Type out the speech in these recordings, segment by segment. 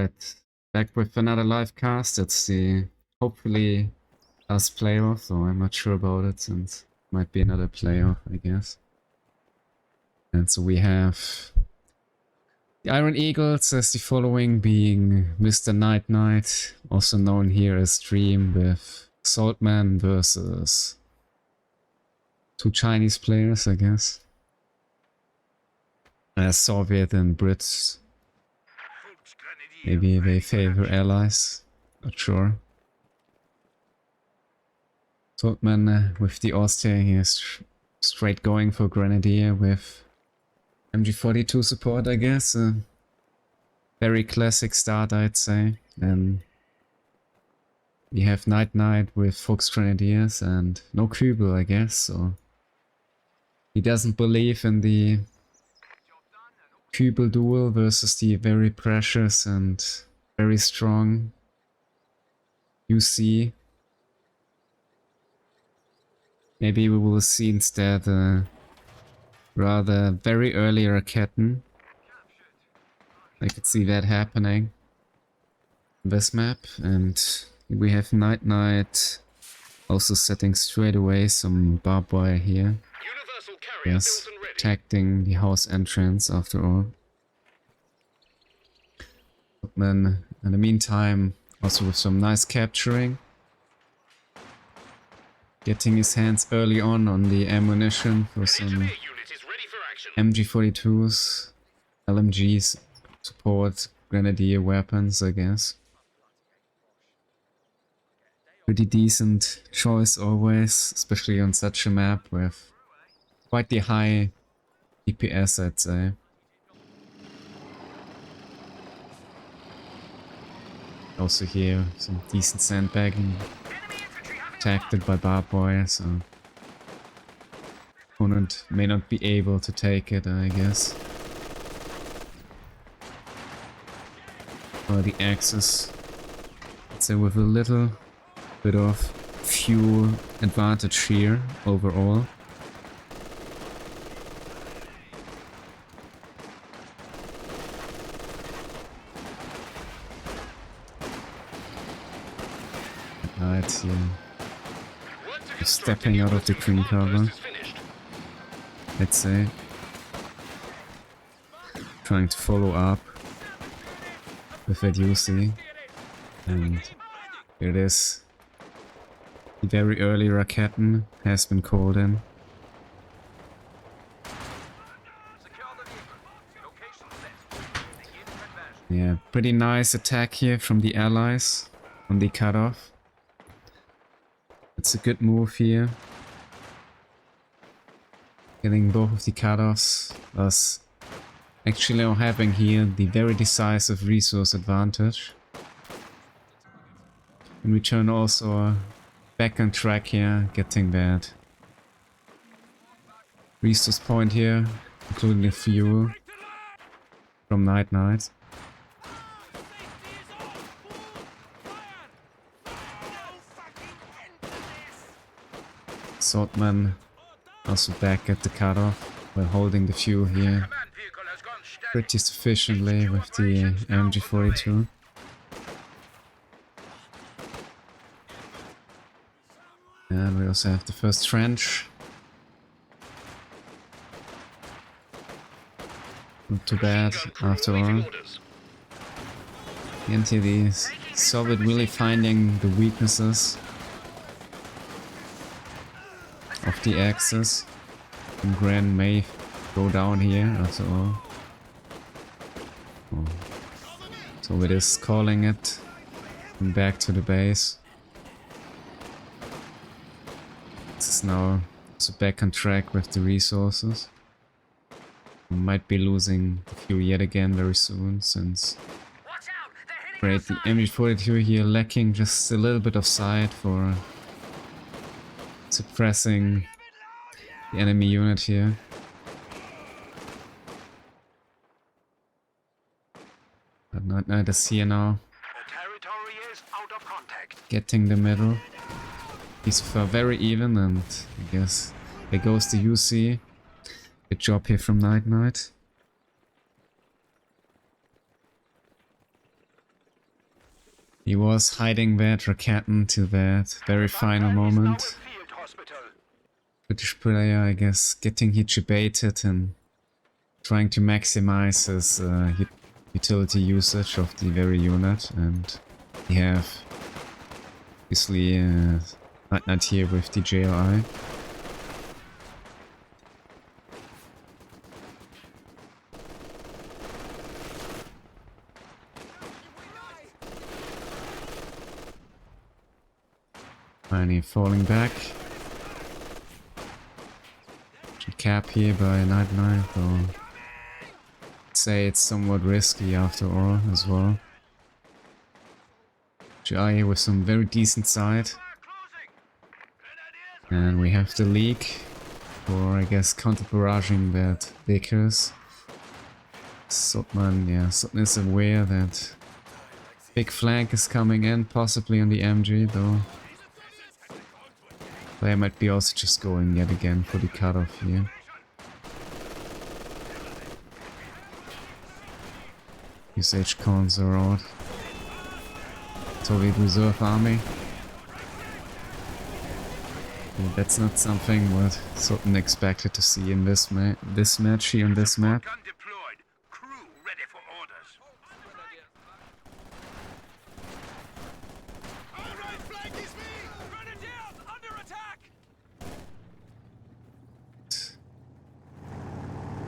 Alright, back with another live cast. It's the hopefully last playoff, though I'm not sure about it since it might be another playoff, I guess. And so we have the Iron Eagles as the following, being Mr. Nitenite, also known here as Dream, with Saltman versus two Chinese players, I guess. Soviet and Brits. Maybe they favor allies, not sure. Saltman with the Austria, he is straight going for Grenadier with MG42 support, I guess. Very classic start, I'd say. Then we have Nitenite with Fox Grenadiers and no Kübel, I guess, so he doesn't believe in the Kübel duel versus the very precious and very strong UC. Maybe we will see instead rather very early Raketten. I could see that happening on this map, and we have Nitenite also setting straight away some barbed wire here. Yes, protecting the house entrance after all. Saltman in the meantime also with some nice capturing. Getting his hands early on the ammunition for some MG42s, LMGs, support Grenadier weapons, I guess. Pretty decent choice always, especially on such a map with quite the high DPS, I'd say. Also here, some decent sandbagging, protected by barbed wire, so opponent may not be able to take it, I guess. Or the axis, I'd say, with a little bit of fuel advantage here overall. Right here, stepping out of the green cover, let's say, trying to follow up with that UC, and here it is. The very early Raketten has been called in. Yeah, pretty nice attack here from the allies on the cutoff. It's a good move here. Getting both of the cutoffs, thus actually now having here the very decisive resource advantage. In return also back on track here, getting that resource point here, including the fuel from Nitenite. Saltman also back at the cutoff while holding the fuel here pretty sufficiently with the MG42. And we also have the first trench. Not too bad after all. And here the Soviet really finding the weaknesses of the axis. And Gran may go down here after all. Oh. So it is calling it and back to the base. This is now also back on track with the resources. We might be losing the fuel yet again very soon, since great, the MG42 here lacking just a little bit of sight for suppressing the enemy unit here. But Nitenite is here now. Getting the middle. These are very even, and I guess there goes the UC. Good job here from Nitenite. He was hiding that Rakatten to that very final moment. British player, I guess, getting Hichibated and trying to maximize his utility usage of the very unit, and we have obviously Nitenite here with the JLI. Finally falling back. Cap here by Nitenite, though I'd say it's somewhat risky after all as well. GI with some very decent side. And we have the leak for, I guess, counter-barraging that Vickers. Saltman, yeah, Saltman is aware that big flank is coming in, possibly on the MG, though. They might be also just going yet again for the cutoff here. Usage cons are out. Soviet Reserve Army. Yeah, that's not something what Saltman expected to see in this match here on this map.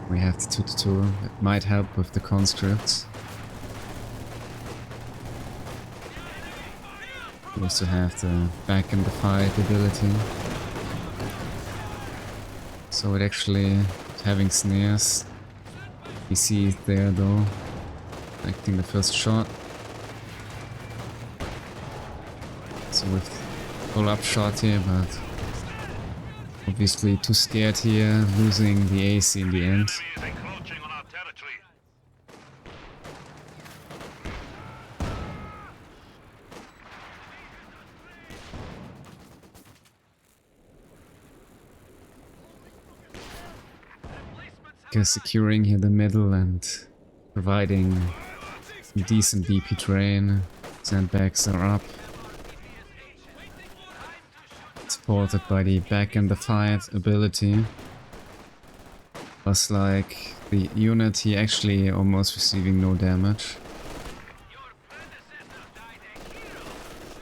We have the 2-2, it might help with the conscripts. We also have the back in the fight ability. So it actually, having snares, you see it there though, connecting the first shot. So with full up shot here, but obviously too scared here, losing the AC in the end. Securing here the middle and providing decent DP train. Sandbags are up. Supported by the back and the fight ability. Plus, like, the unit here actually almost receiving no damage.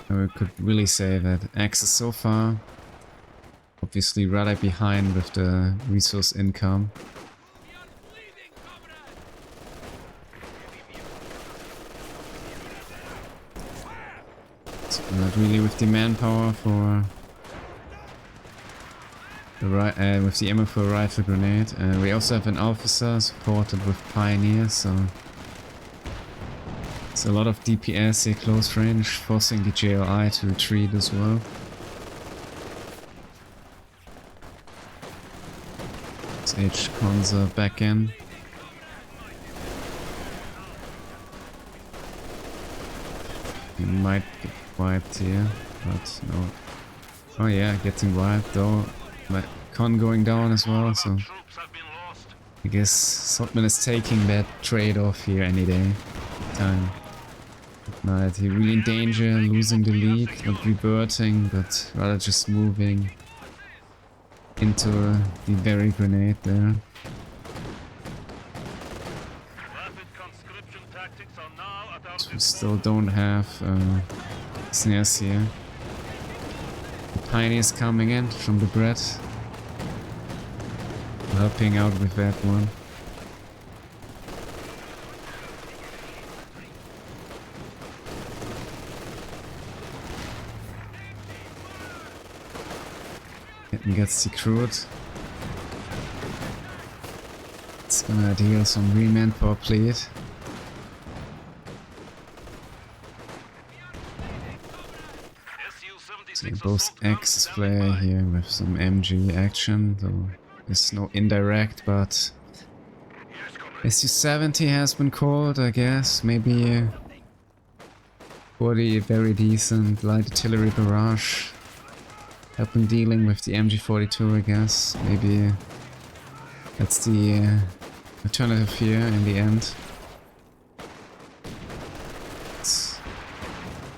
And we could really say that Axis so far obviously rather behind with the resource income. Not really with the manpower for the with the ammo for a rifle grenade. We also have an officer supported with Pioneer, so it's a lot of DPS here close range, forcing the JLI to retreat as well. H Conza back in. He might get wiped here, but no. Oh yeah, getting wiped though. But Con going down as well, so I guess Saltman is taking that trade-off here any day. Time. Nitenite, he really in danger, losing the lead, not reverting, but rather just moving into the very grenade there. So we still don't have snares here. The Pioneer's coming in from the bread. Helping out with that one. Getting gets secured. It's gonna deal some real manpower, please. So both Axis player here with some MG action, though there's no indirect, but SU-70 has been called, I guess. Maybe 40 very decent light artillery barrage. Helping dealing with the MG42, I guess. Maybe that's the alternative here in the end.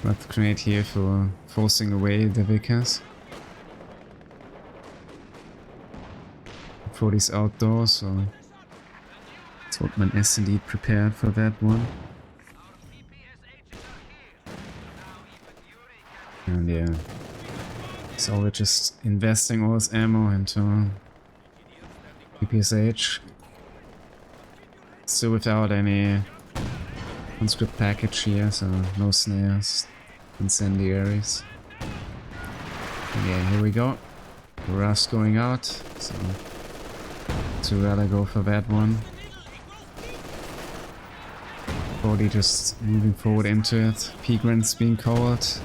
Rifle grenade here for forcing away the Vickers. For these outdoors, so Saltman is indeed prepared for that one. And yeah, so we're just investing all his ammo into PPSH. Still without any conscript package here, so no snares, incendiaries. And yeah, here we go. The rust going out, so to rather go for that one. 40 just moving forward into it. Peagrants being called.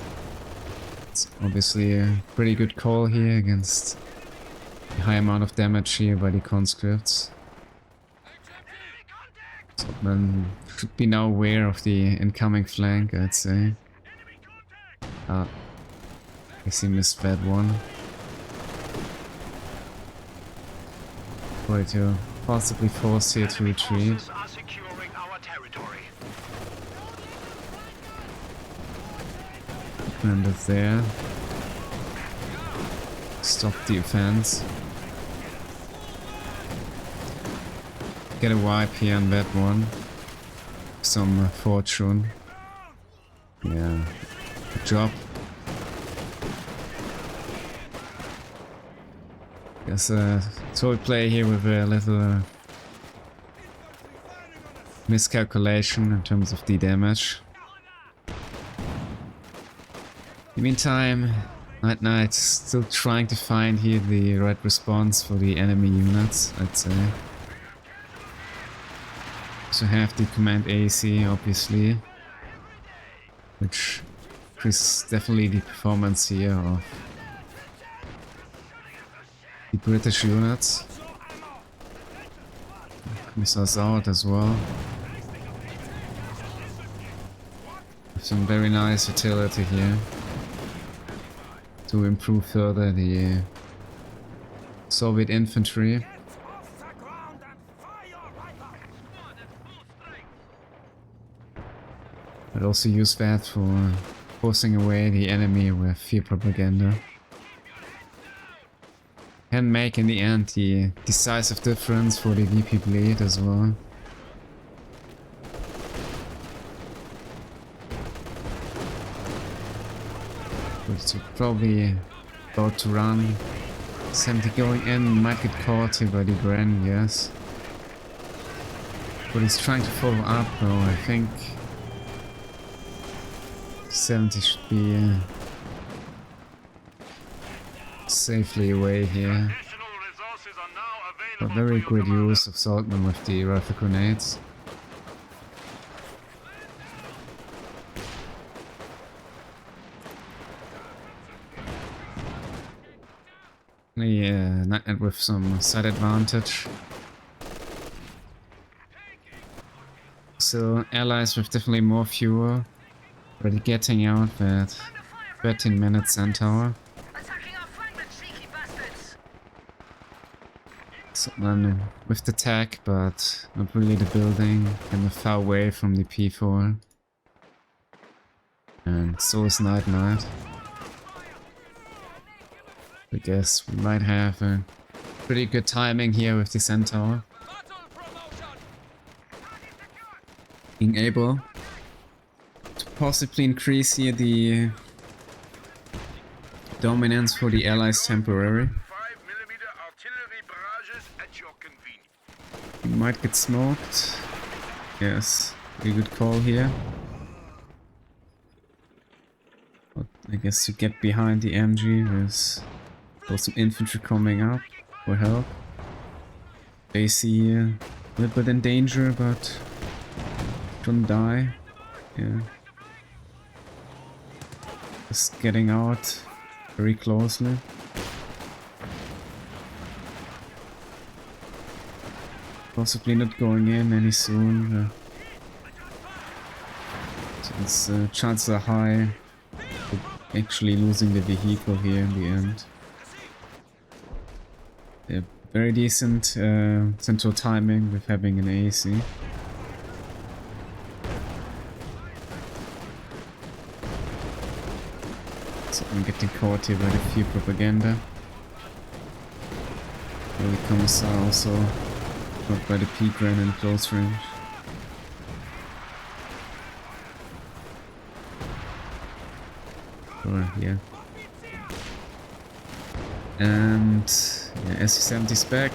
It's obviously a pretty good call here against the high amount of damage here by the conscripts. Saltman should be now aware of the incoming flank, I'd say. I guess he missed that one. Try to possibly force here to retreat. And it's there. Stop the offense. Get a wipe here on that one. Some fortune. Yeah. Good job. Guess toy play here with a little miscalculation in terms of the damage. In the meantime, Nitenite still trying to find here the right response for the enemy units, I'd say. So have the command AC, obviously, which increases definitely the performance here of the British units. Missiles out as well. Some very nice utility here to improve further the Soviet infantry. But also use that for forcing away the enemy with fear propaganda. Can make in the end the decisive difference for the VP Blade as well. But probably about to run. 70 going in, might get caught here by the Bren, yes. But he's trying to follow up though, I think 70 should be safely away here. But very good use of Saltman with the rifle grenades. Yeah, Nitenite with some side advantage. So allies with definitely more fuel. Already getting out that 13-minute Centaur. Saltman with the tech, but not really the building, kind of far away from the P4. And so is Nitenite. I guess we might have a pretty good timing here with the Centaur. Being able to possibly increase here the dominance for the Allies temporary. We might get smoked. Yes, pretty good call here. But I guess to get behind the MG with some infantry coming up for help. They see a little bit in danger, but shouldn't die. Yeah. Just getting out very closely. Possibly not going in any soon. So chances are high of actually losing the vehicle here in the end. Yeah, very decent central timing with having an AC. So I'm getting caught here by the fear propaganda. Early Commissar also caught by the P-Gran in close range. Or yeah. And yeah, SC-70's back.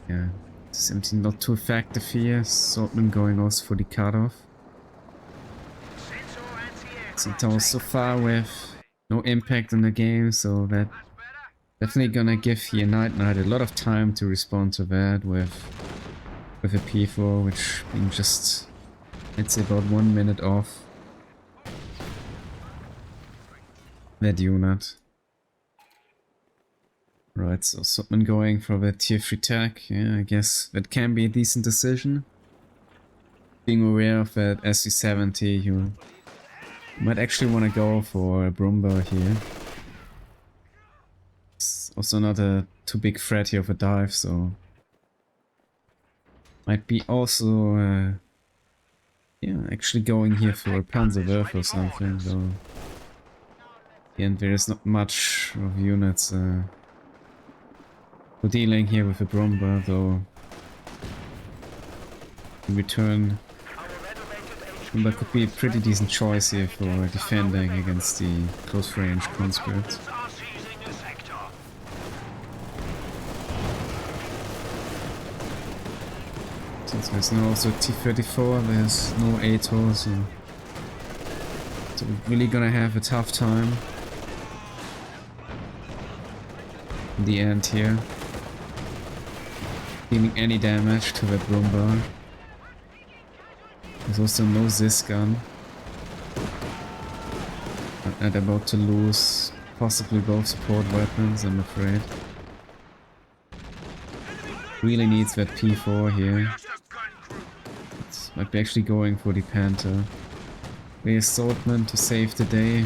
Yeah, SC-70 not too effective here. Saltman going also for the cutoff. Centaur so far with no impact on the game, so that definitely gonna give here Nitenite a lot of time to respond to that with a P4, which being just, I'd say, about 1 minute off that unit. Right, so Saltman going for the tier 3 tech. Yeah, I guess that can be a decent decision. Being aware of that SC-70, you might actually want to go for a Brumba here. It's also not a too big threat here of a dive, so might be also yeah, actually going here for a Panzerwerfer or something, though. And there is not much of units for dealing here with a Brumba, though. In return, Brumba could be a pretty decent choice here for defending against the close range conscripts. Since there's no also T-34, there's no ATOR, so we're really gonna have a tough time in the end here, dealing any damage to that Brumba. There's also no Zis gun, and about to lose possibly both support weapons, I'm afraid. Really needs that P4 here. Might be actually going for the Panther. There's Saltman to save the day.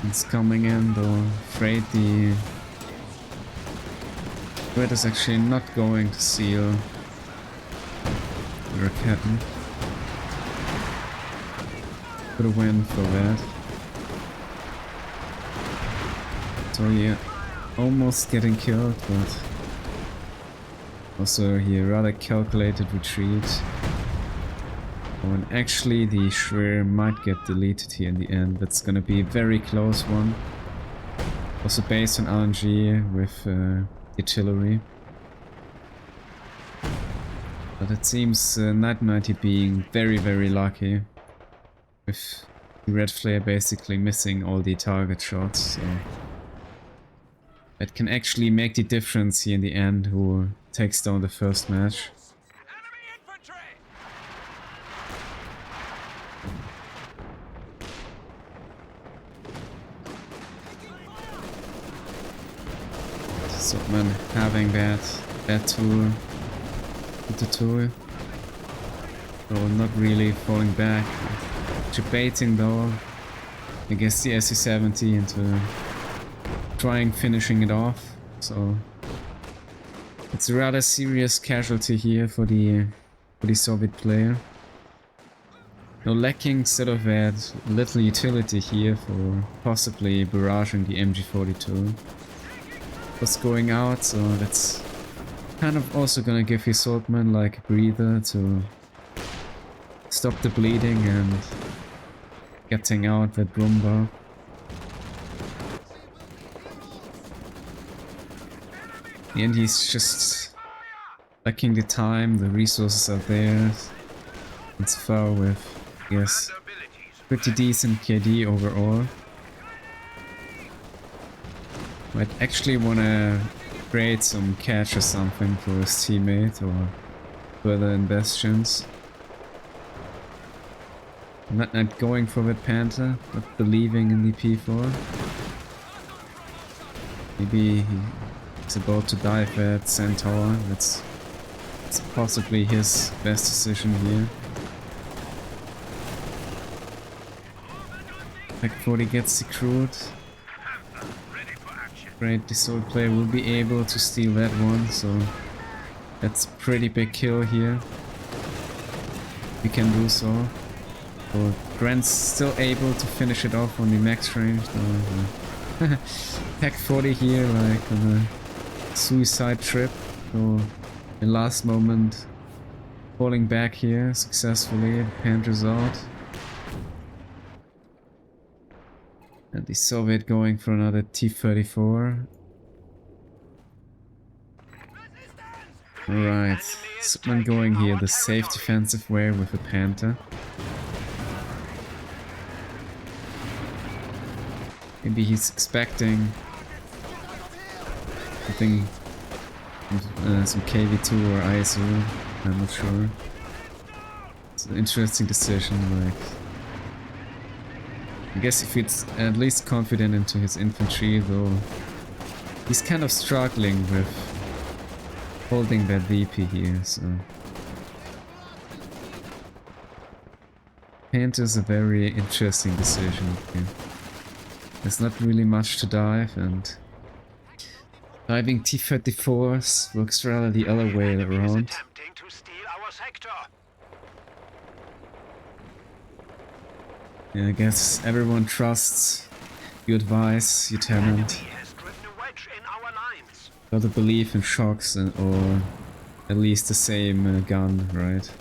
It's coming in though. Afraid the Red is actually not going to seal the Raketen. Could have went for that. So yeah, almost getting killed, but also here rather calculated retreat. Oh, and actually the Shreer might get deleted here in the end. That's gonna be a very close one. Also based on RNG with artillery. But it seems Nitenite being very lucky. With the Red Flare basically missing all the target shots. So it can actually make the difference here in the end who takes down the first match. Saltman having that tool with the tool. So not really falling back. Debating though, I guess the SC-70 into trying finishing it off. So it's a rather serious casualty here for the Soviet player. Now lacking sort of that little utility here for possibly barraging the MG42. Was going out, so that's kind of also gonna give his Saltman like a breather to stop the bleeding and getting out that Brumba. In the end, he's just lacking the time, the resources are there. It's far with, yes, pretty decent KD overall. Might actually wanna create some catch or something for his teammate or further in bastions. Not going for the Panther, but believing in the P4. Maybe he's about to dive at Centaur. That's possibly his best decision here. Pack 40 gets secured. Great, the Soul player will be able to steal that one, so that's a pretty big kill here. We can do so. So Grant's still able to finish it off on the max range. Pack 40 here, like on a suicide trip. So in last moment, falling back here successfully. The Panther's out. And the Soviet going for another T-34. Alright, Saltman going here the safe defensive way with a Panther. Maybe he's expecting something, some KV2 or ISU, I'm not sure. It's an interesting decision, like... I guess if he's at least confident into his infantry, though he's kind of struggling with holding that VP here, so... Panther's a very interesting decision here. There's not really much to dive, and diving T-34s works rather the other way around. Yeah, I guess everyone trusts your advice, your talent. Gotta believe in shocks or at least the same gun, right?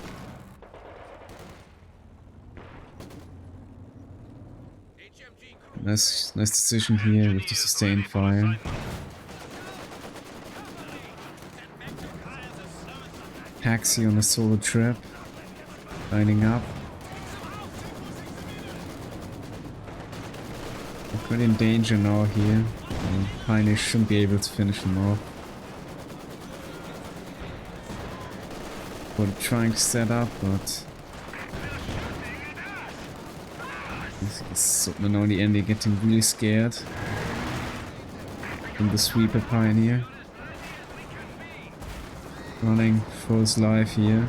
Nice decision here with the sustained fire. Taxi on a solo trip, lining up. We're quite in danger now here. Pioneer shouldn't be able to finish him off. We're trying to set up, but Saltman on the end, they're getting really scared from the sweeper Pioneer. Running for his life here.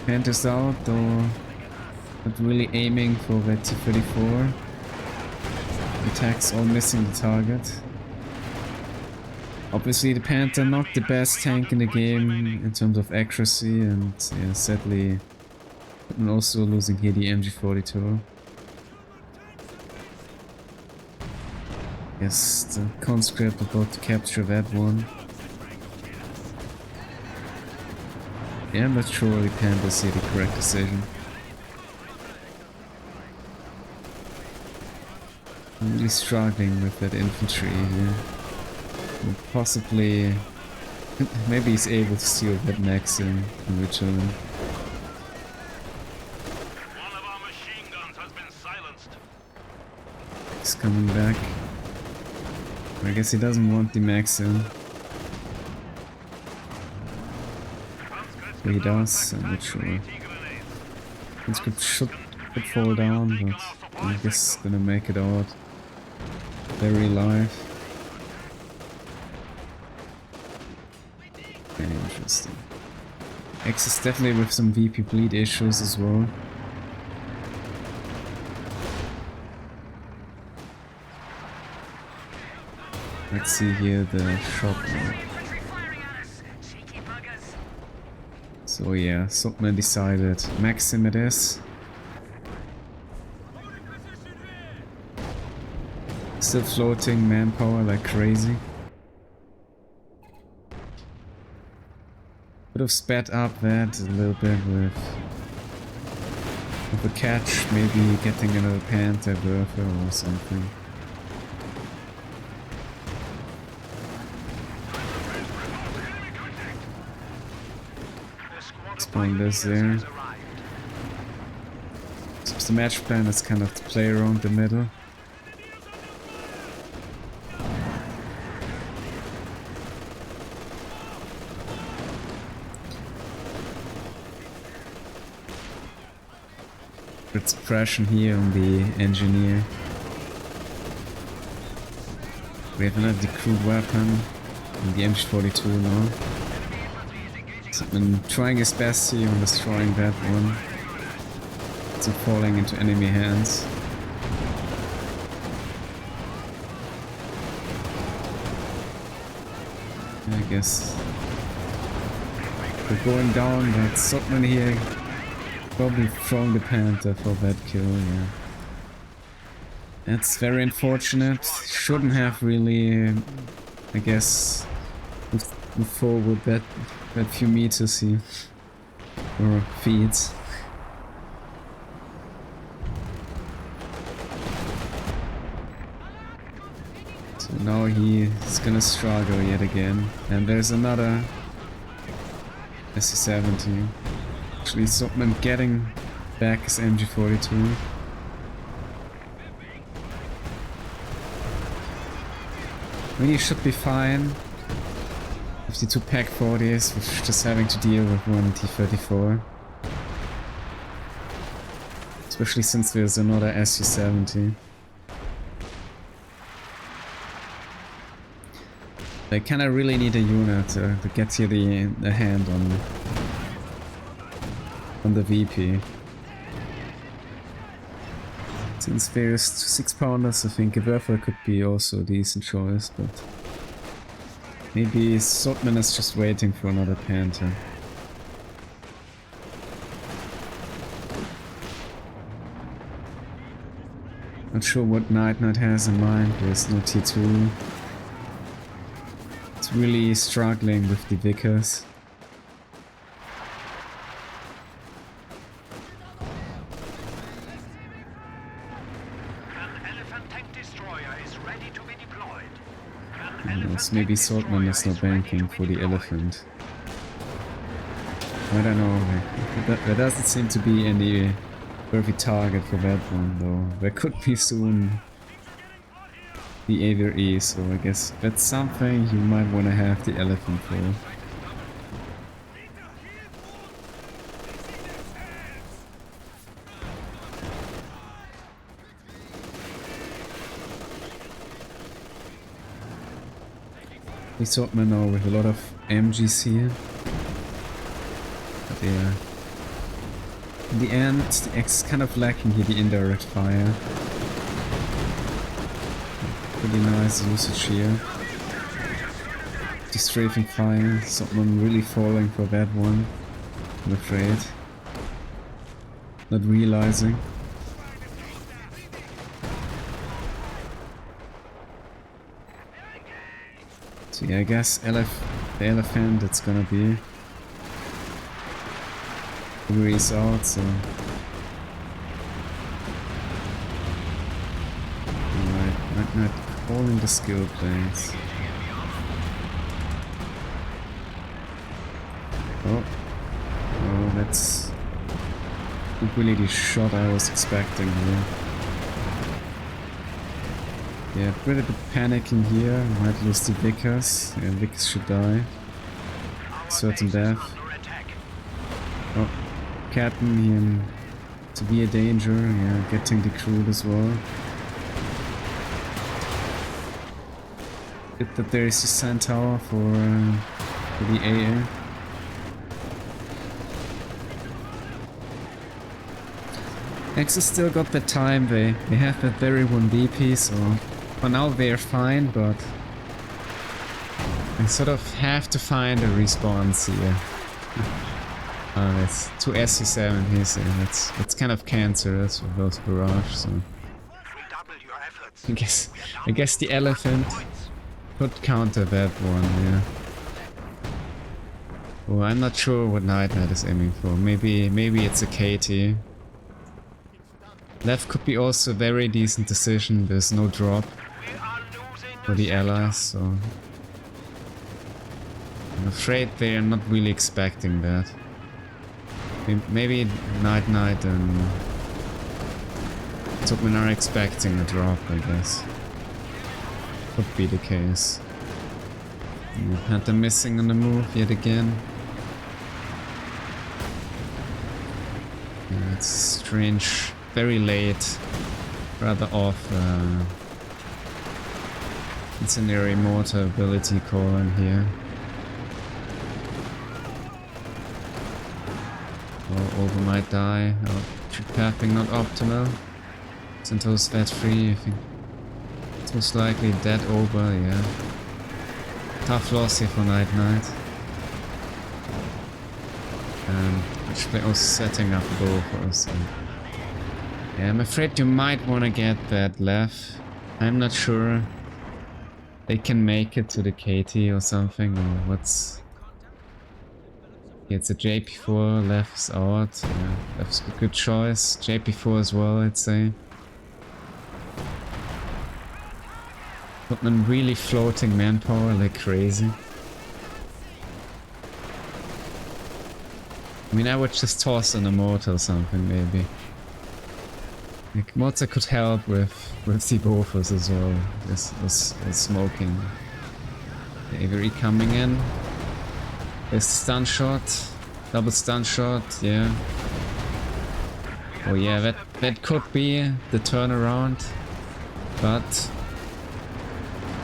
Panther's out, though not really aiming for that T-34. Attacks all missing the target. Obviously the Panther not the best tank in the game in terms of accuracy, and yeah, sadly I'm also losing here the MG42. Yes, the conscript about to capture that one. Yeah, I'm not sure the Panther's here the correct decision. I'm really struggling with that infantry here. And possibly... maybe he's able to steal that Maxim in return. One of our machine guns has been silenced. He's coming back. I guess he doesn't want the Maxim. He does, I'm not sure. Conscript could fall down, but I guess gonna make it out. Very alive. Very interesting. X is definitely with some VP bleed issues as well. Let's see here the shot. So yeah, Saltman decided Maxim it is. Still floating manpower like crazy. Could have sped up that a little bit with a catch, maybe getting another Panther Werfer or something. Spawn this there. So the match plan is kind of to play around the middle. Good suppression here on the engineer. We have another crude weapon on the MG42 now. So I've been trying his best here on destroying that one. It's falling into enemy hands. I guess we're going down, but Saltman here probably throwing the Panther for that kill, yeah. That's very unfortunate. Shouldn't have really, I guess, moved forward that few meters here. Or feet. So now he's gonna struggle yet again. And there's another SC-70. Actually, Saltman getting back his MG42. I mean, he should be fine. 52 Pack 40s, with just having to deal with one T-34. Especially since there's another SU-70. They kinda really need a unit to get here the hand on the VP. Since there's 6-pounders, I think a Werfer could be also a decent choice, but maybe Saltman is just waiting for another Panther. Not sure what Nitenite has in mind, there's no T2. It's really struggling with the Vickers. Maybe Saltman is not banking for the elephant. I don't know, there doesn't seem to be any worthy target for that one though. There could be soon the A-E, so I guess that's something you might want to have the elephant for. We Saltman now with a lot of MGs here. But yeah. In the end, the X is kind of lacking here the indirect fire. Pretty nice usage here. The strafing fire, Saltman really falling for that one, I'm afraid. Not realizing. So yeah, I guess the elephant it's gonna be. He's out, so... Alright, not calling the skill planes. Oh, that's not really the shot I was expecting here. Yeah, pretty bit panicking here, might lose the Vickers. Yeah, Vickers should die. Certain death. Oh, Captain here to be a danger, yeah, getting the crew as well. Good that there is a Centaur for the AA. X has still got the time, they have that very 1 DP, so for now they're fine, but I sort of have to find a response here. It's 2 SC7 here, so that's kind of cancerous with those barrage, so I guess the elephant could counter that one, yeah. Well, I'm not sure what Nitenite is aiming for. Maybe it's a KT. Left could be also a very decent decision. There's no drop for the allies, so I'm afraid they are not really expecting that. Maybe Nitenite and Saltman are expecting a drop, I guess. Could be the case. Panther missing on the move yet again. Yeah, it's strange. Very late. Rather off incendiary mortar ability call in here. Oh, Over might die. Oh, trip pathing not optimal. Centaur's that free, I think. It's most likely dead Over, yeah. Tough loss here for Nitenite. Which they also setting up BO3. So. Yeah, I'm afraid you might want to get that left. I'm not sure they can make it to the KT or something, or what's... Yeah, it's a JP4, left's out. Yeah, left's a good choice. JP4 as well, I'd say. Saltman really floating manpower like crazy. I mean, I would just toss on a mortar or something, maybe. Like, mortar could help with the buffers as well. This was smoking. The Avery coming in. There's the stun shot. Double stun shot, yeah. Oh yeah, that could be the turnaround. But...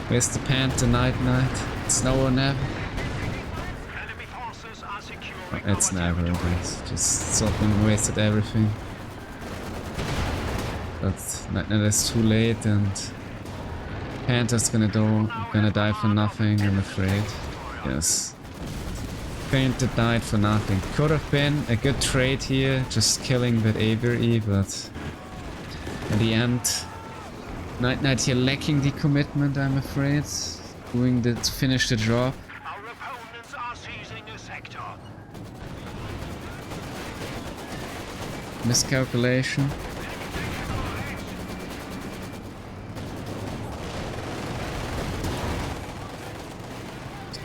Where's the Panther Nitenite? It's no one ever. It's never, guys. Just Saltman wasted everything. But Nitenite is too late and Panther's gonna die for nothing, I'm afraid. Yes. Panther died for nothing. Could have been a good trade here, just killing that Avery, but at the end, Nitenite here lacking the commitment, I'm afraid. Doing to finish the job. Our opponents are seizing a sector. Miscalculation.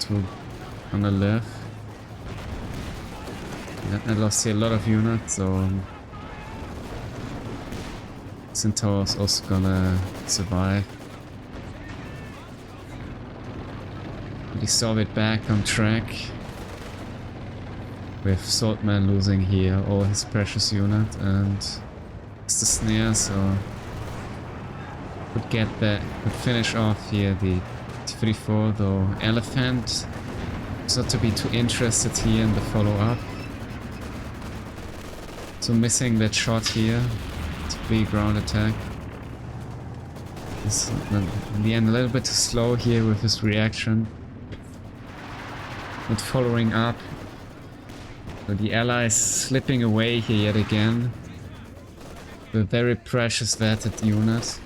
Two on the left. I lost here a lot of units, so Centaur's also gonna survive. The Soviet back on track. With Saltman losing here all his precious unit, and it's the snare, so could finish off here the T-34, though Elephant is not to be too interested here in the follow-up. So missing that shot here to be ground attack. He's in the end a little bit too slow here with his reaction. Not following up. So the allies slipping away here yet again. The very precious vetted unit.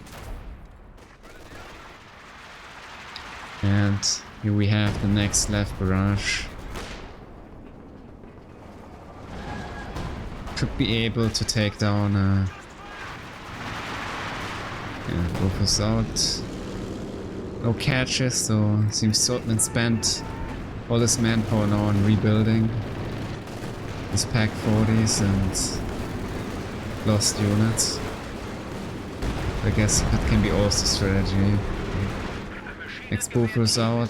And here we have the next left barrage. Should be able to take down both us out. No catches, so seems Saltman spent all his manpower now on rebuilding his pack 40s and lost units. I guess that can be also strategy. Next buffers out.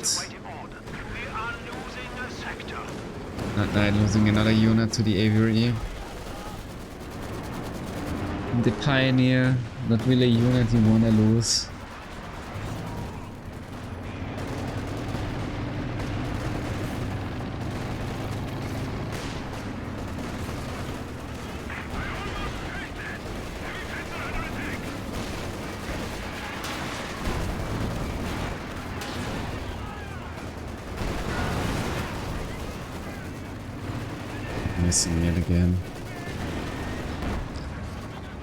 Nitenite losing another unit to the Avery. The Pioneer, not really a unit you wanna lose. Missing yet again.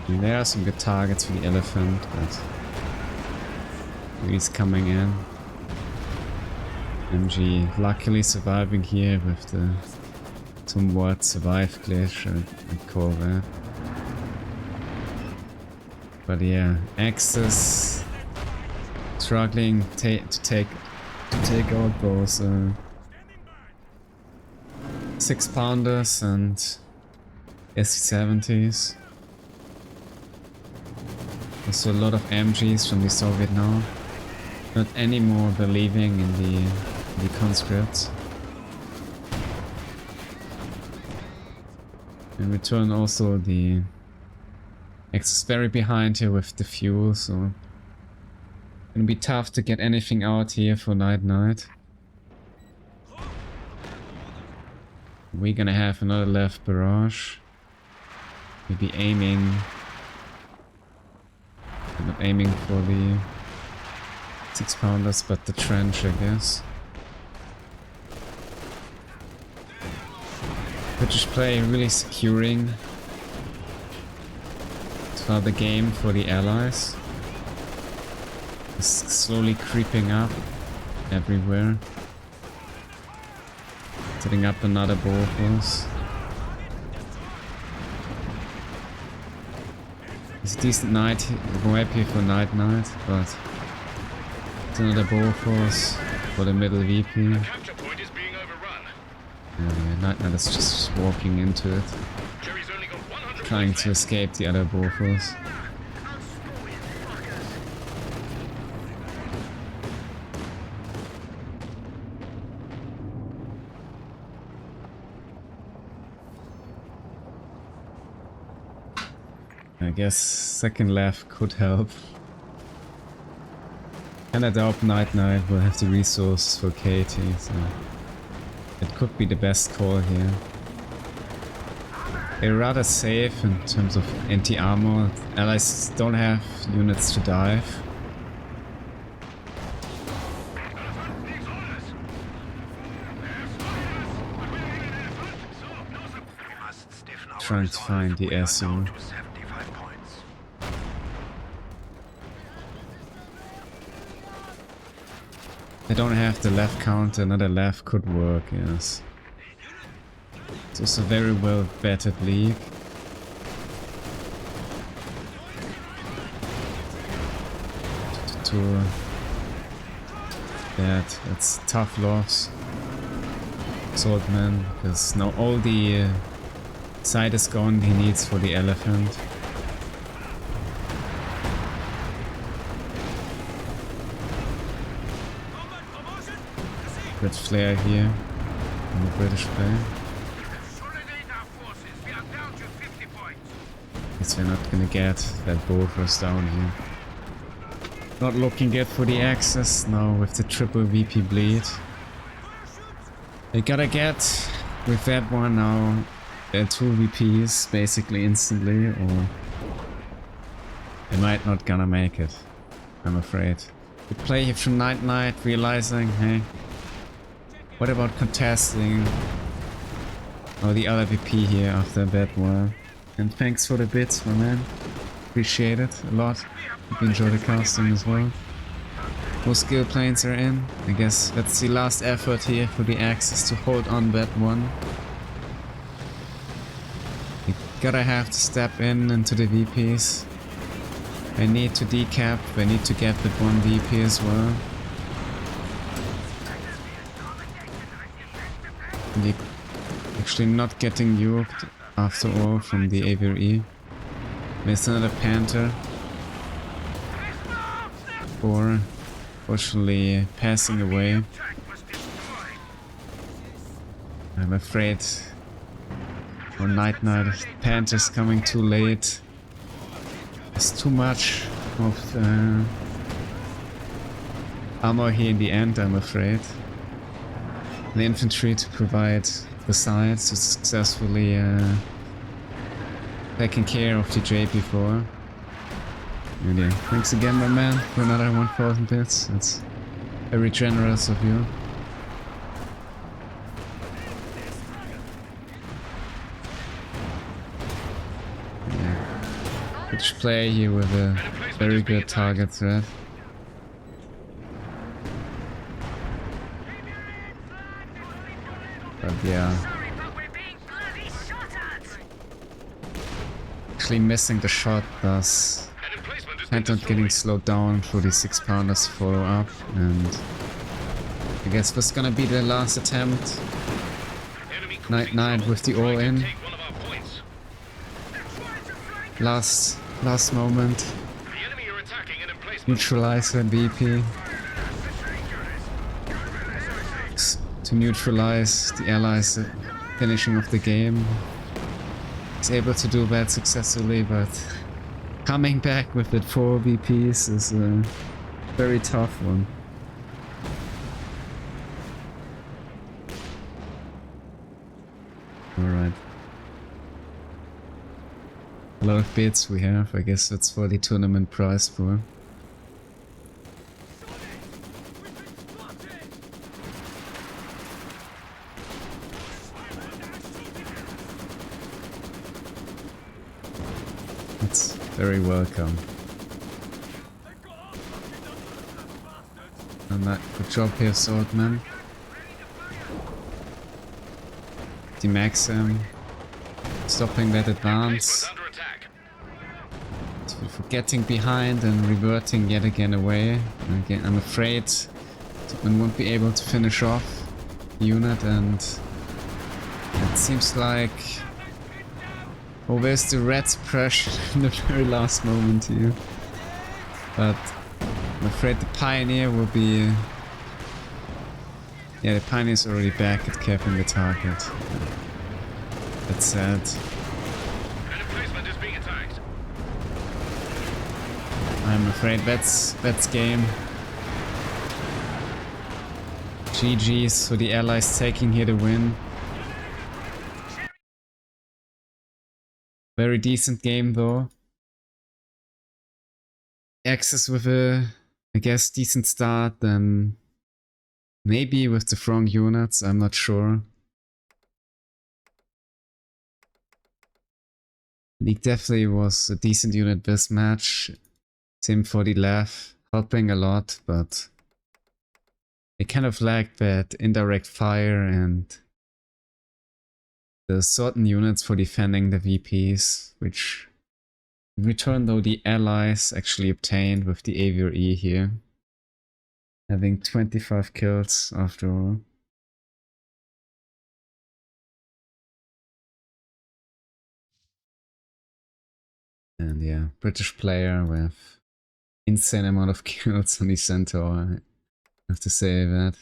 There are some good targets for the Elephant, but he's coming in. MG luckily surviving here with the somewhat survived glitch and Corvette. But yeah, Axis struggling to take out those 6-pounders and SC-70s. Also a lot of MGs from the Soviet now. Not anymore believing in the conscripts. In return also the Axis very behind here with the fuel, so gonna be tough to get anything out here for Nitenite. We're gonna have another left barrage. Maybe aiming. I'm not aiming for the 6-pounders, but the trench, I guess. British play really securing throughout the game for the Allies. It's slowly creeping up everywhere. Setting up another ball force. It's a decent night, I'm happy for Nitenite, but it's another ball force for the middle VP. Capture point is being overrun. Yeah, Nitenite is just walking into it, Jerry's only got 100 trying points to left. escape the other ball force. I guess second left could help. And I doubt Nitenite will have the resources for Katie, so it could be the best call here. They're rather safe in terms of anti-armor. Allies don't have units to dive. Trying to find the SU. They don't have the left counter, another left could work, yes. It's also a very well vetted league. That's tough loss. Saltman, because now all the side is gone he needs for the elephant. Good flare here on the British play. Guess we're not gonna get that ball first down here. Not looking good for the access now with the triple VP bleed. They gotta get with that one now two VPs basically instantly, or they might not gonna make it, I'm afraid. Good play here from Nitenite, realizing, hey, what about contesting the other VP here after that one? And thanks for the bits, my man. Appreciate it a lot. Hope you enjoy the casting as well. Most skill planes are in. I guess that's the last effort here for the Axis to hold on that one. You gotta have to step into the VPs. They need to decap, they need to get that one VP as well. And actually not getting nuked after all from the AVRE. There's another Panther. Or fortunately passing away. I'm afraid for Nitenite, Panther's coming too late. There's too much of armor here in the end, I'm afraid. The infantry to provide the sides to successfully taking care of the JP4. And yeah, thanks again, my man, for another 1000 bits. That's very generous of you. Yeah. Good play here with a very good target threat. But yeah. Actually missing the shot, thus Phantom getting slowed down for the 6-pounders follow up, and I guess this gonna be the last attempt. Nitenite with the all in. Last moment. Neutralize that VP. To neutralize the Allies finishing of the game. He's able to do that successfully, but coming back with it 4 VPs is a very tough one. Alright. A lot of bits we have, I guess that's for the tournament prize pool. very welcome. And that good job here, Saltman. Demax him. Stopping that advance. Under attack. For getting behind and reverting yet again away. And again, I'm afraid Saltman won't be able to finish off the unit, and it seems like... Oh, where's the red suppression in the very last moment here? But I'm afraid the Pioneer will be... Yeah, the Pioneer's already back at capping the target. That's sad. An emplacement is being attacked. I'm afraid that's game. GG's for the Allies taking here the win. Very decent game though. Axis with a, I guess, decent start, then maybe with the wrong units, I'm not sure. League definitely was a decent unit this match. Same for the left, helping a lot, but they kind of lacked that indirect fire and the certain units for defending the VPs, which in return though the Allies actually obtained with the AVRE here. Having 25 kills after all. And yeah, British player with insane amount of kills on the Centaur, I have to say that.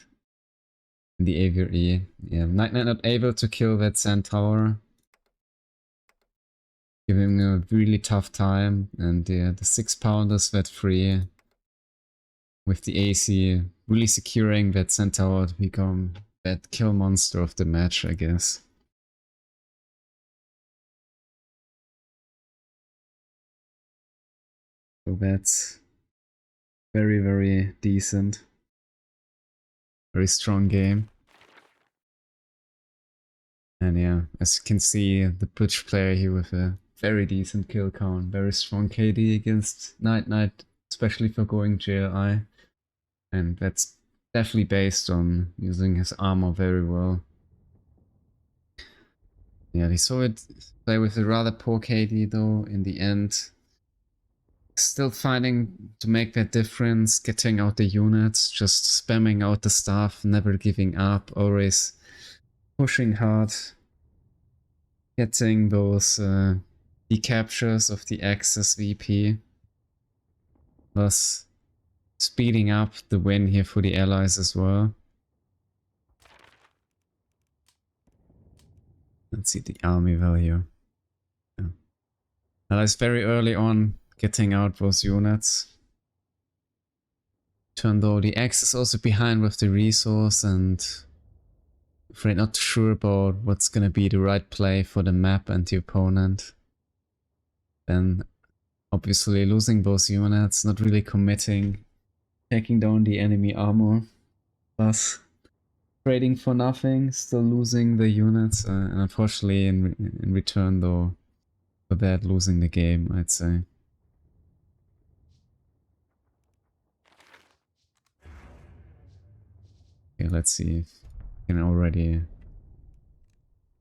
In the AVRE. Yeah, Nitenite not able to kill that Centaur. Giving him a really tough time, and yeah, the 6-pounders that free with the AC really securing that Centaur to become that kill monster of the match, I guess. So that's very, very decent. Very strong game. And yeah, as you can see, the British player here with a very decent kill count. Very strong KD against Nitenite, especially for going JLI. And that's definitely based on using his armor very well. Yeah, they saw it play with a rather poor KD though in the end. Still finding to make that difference, getting out the units, just spamming out the stuff, never giving up, always pushing hard. Getting those decaptures of the Axis VP. Thus speeding up the win here for the Allies as well. Let's see the army value. Yeah. Allies very early on getting out those units. Turn though the Axis also behind with the resource, and afraid not sure about what's gonna be the right play for the map and the opponent. Then obviously losing those units, not really committing, taking down the enemy armor, thus trading for nothing, still losing the units, and unfortunately in return though for that losing the game, I'd say. Okay, let's see if we can already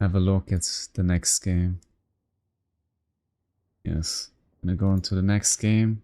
have a look at the next game. Yes, gonna go on to the next game.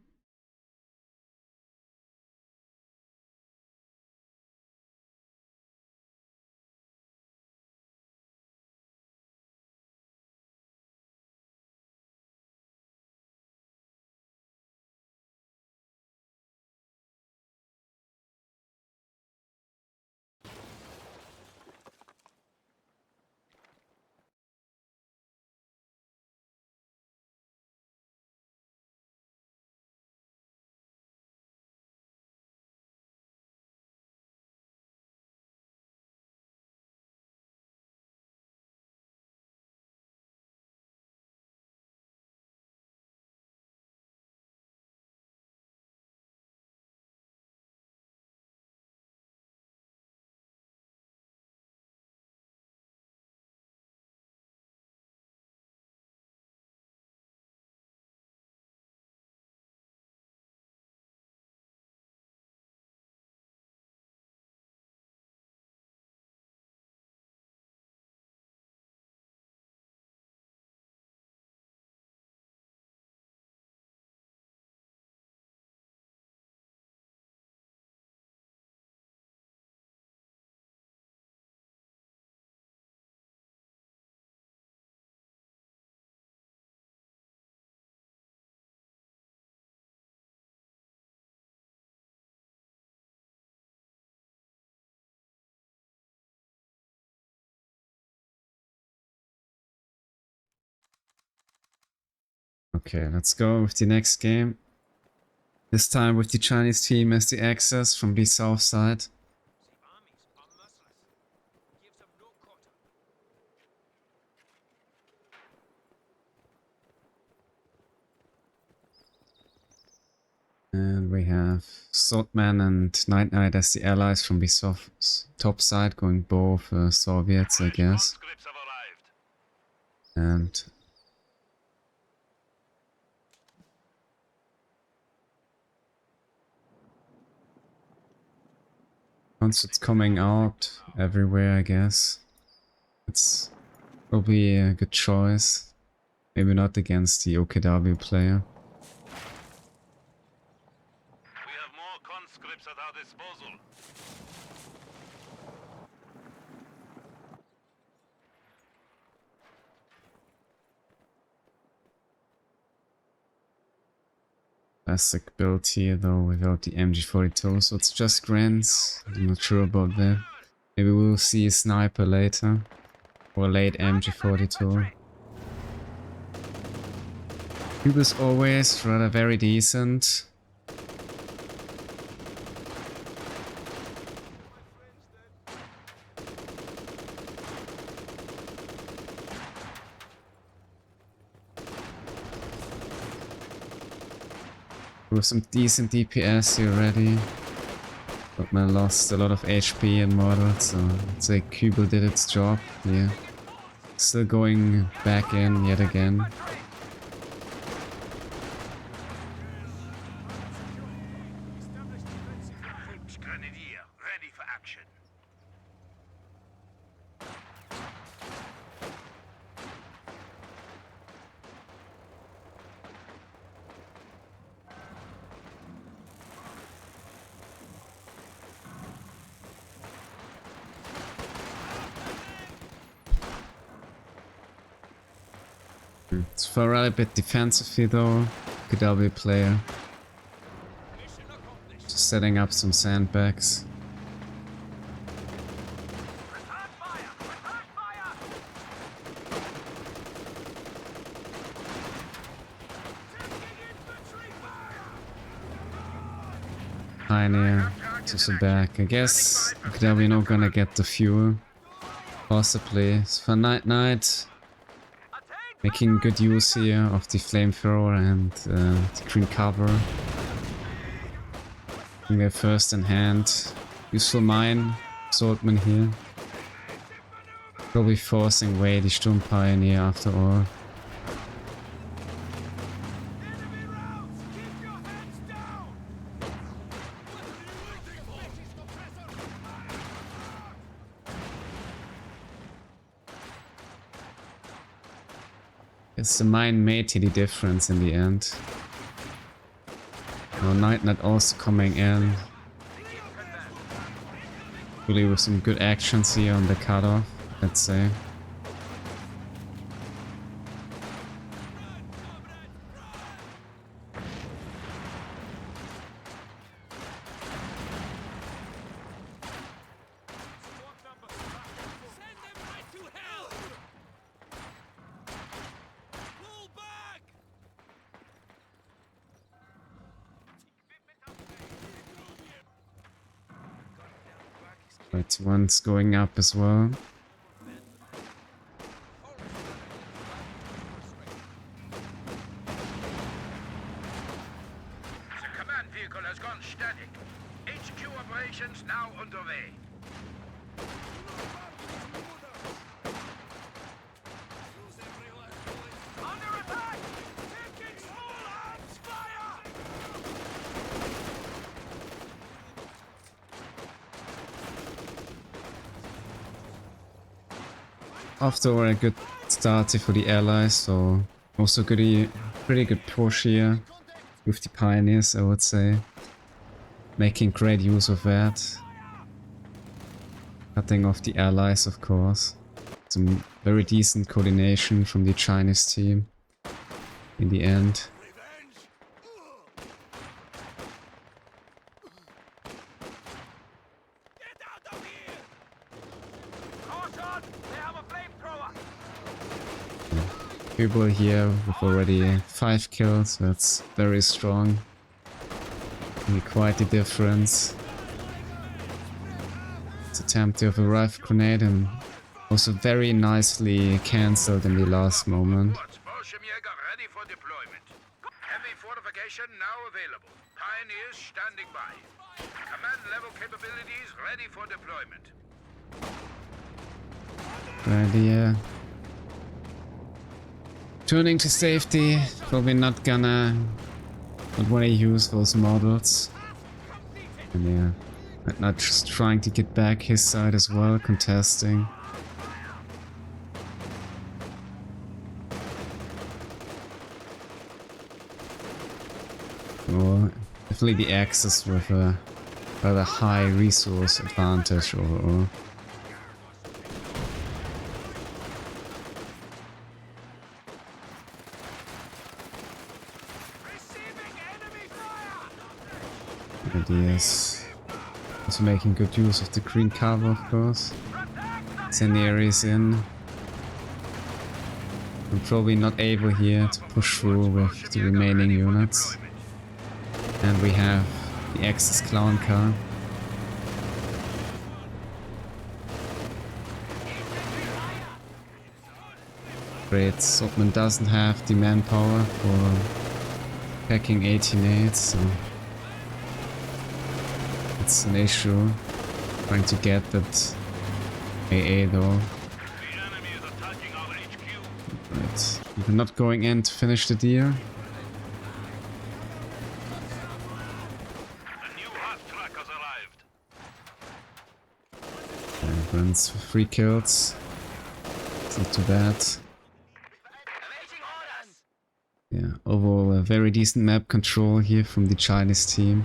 Okay, let's go with the next game. This time with the Chinese team as the access from the south side. And we have Saltman and Nitenite as the allies from the top side, going both Soviets, I guess. And once it's coming out everywhere, I guess. It's probably a good choice. Maybe not against the OKW player. We have more conscripts at our disposal. Classic build here though, without the MG42, so it's just grants. I'm not sure about that. Maybe we'll see a sniper later. Or late MG42. Cube is always rather very decent. With some decent DPS here already. But man lost a lot of HP and model, so I'd say Kubel did its job here. Still going back in yet again. Grenadier, ready for action. It's for a bit defensively though, KW player. Just setting up some sandbags. Pioneer to the back. I guess KW not gonna get the fuel. Possibly. So for Night. Making good use here of the flamethrower and the green cover. Doing it first in hand. Useful mine, Saltman here. Probably forcing away the Sturm Pioneer after all. It's the mine made the difference in the end. Now Nitenite also coming in. Really with some good actions here on the cutoff, let's say. Right, one's going up as well. The command vehicle has gone static. HQ operations now underway. Under attack! Taking small arms fire! After a good start here for the allies, so also pretty good push here with the pioneers, I would say. Making great use of that. Cutting off the allies, of course. Some very decent coordination from the Chinese team in the end. people here with already 5 kills. That's very strong. Really quite the difference. It's attempt to have a rifle grenade and also very nicely cancelled in the last moment. Fallschirmjäger ready for deployment. Heavy fortification now available. Pioneers standing by. Command level capabilities ready for deployment. Ready, turning to safety. Probably not wanna use those models. And yeah, not just trying to get back his side as well, contesting. Or definitely the Axis with a rather high resource advantage overall. Ideas. Also making good use of the green cover, of course. Incendiaries in. I'm probably not able here to push through with the remaining units. And we have the Axis clown car. Great, Saltman doesn't have the manpower for packing 18-8, so it's an issue trying to get that AA though. Right, we're not going in to finish the deer. And runs for 3 kills. It's not too bad. Yeah, overall a very decent map control here from the Chinese team.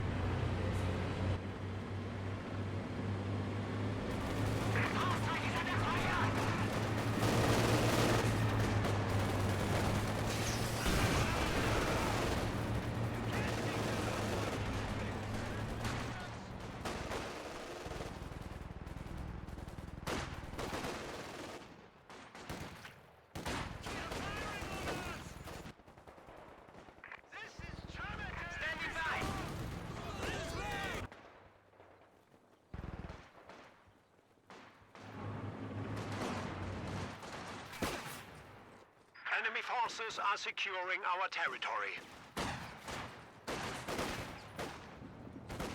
Enemy forces are securing our territory.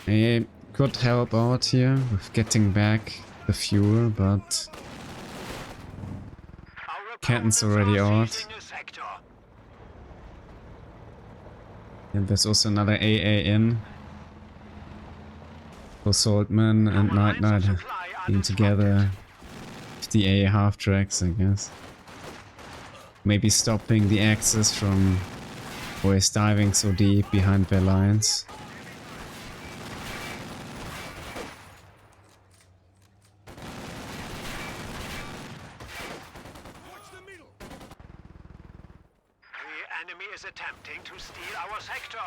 He could help out here with getting back the fuel, but Catton's already out. And there's also another AA in. For Saltman and Nitenite being together with the AA half tracks, I guess. Maybe stopping the Axis from always diving so deep behind their lines. The enemy is attempting to steal our sector.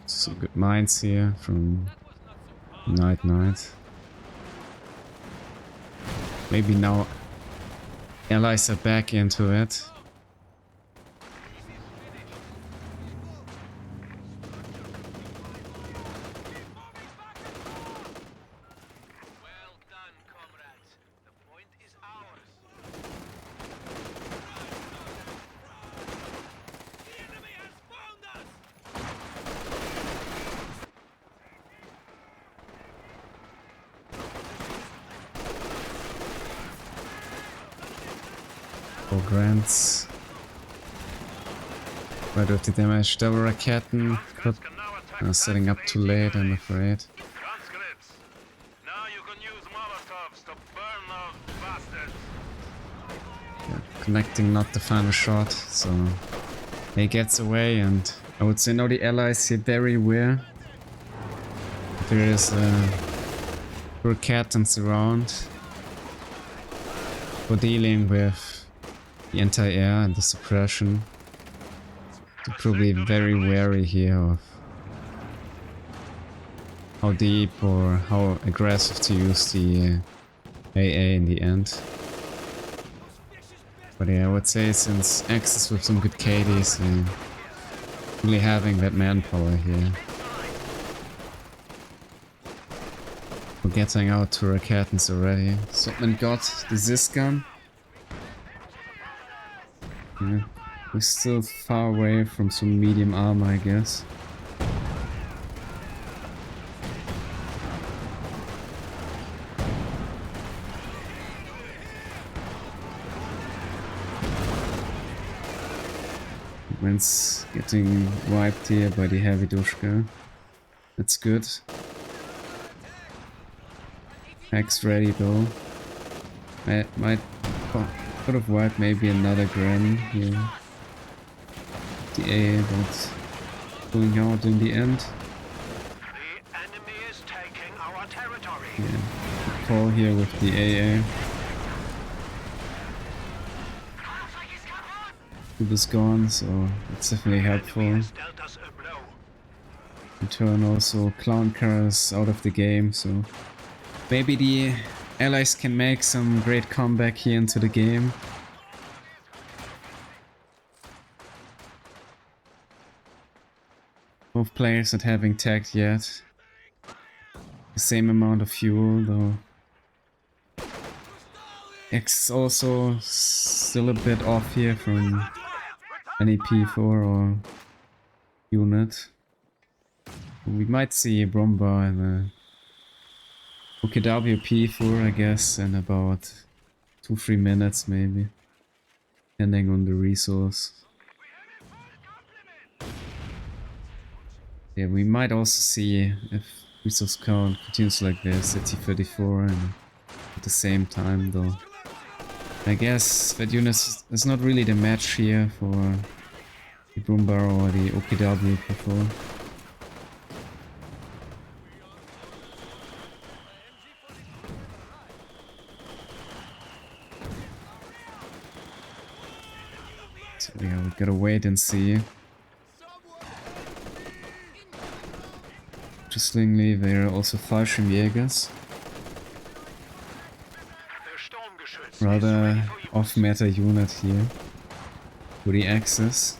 Some good mines here from Nitenite. Maybe now Elice are back into it. Well done, comrades. The point is ours. The enemy has found us! For grants. Right with the damage, double Raketen. Setting up too late, I'm afraid. Conscripts, now you can use Molotovs to burn those bastards. Yeah, connecting not the final shot, so he gets away, and I would say now the allies here very aware. There is Raketens around for dealing with the anti-air and the suppression. They're probably very wary here of how deep or how aggressive to use the AA in the end. But yeah, I would say since Axis with some good KDs, really having that manpower here. We're getting out to Raketens already. Saltman got the Zis gun. Yeah, we're still far away from some medium armor, I guess. Man's getting wiped here by the heavy Dushka. That's good. Axe ready though. I might could have wiped maybe another Gren here. The AA, but going out in the end. The enemy is taking our territory. Yeah, good call here with the AA. Cube is gone, so it's definitely helpful. In turn also Clown Cars out of the game, so maybe the Allies can make some great comeback here into the game. Both players not having tagged yet. The same amount of fuel though. X is also still a bit off here from any P4 or unit. We might see a Bromba and a OKW P4 I guess in about 2-3 minutes maybe. Depending on the resource. Yeah, we might also see if resource count continues like this at T34 and at the same time though. I guess that unit is not really the match here for the Bromba or the OKW P4. So yeah, we gotta wait and see. Interestingly, there are also Fallschirmjägers. Rather off-meta unit here for the Axis.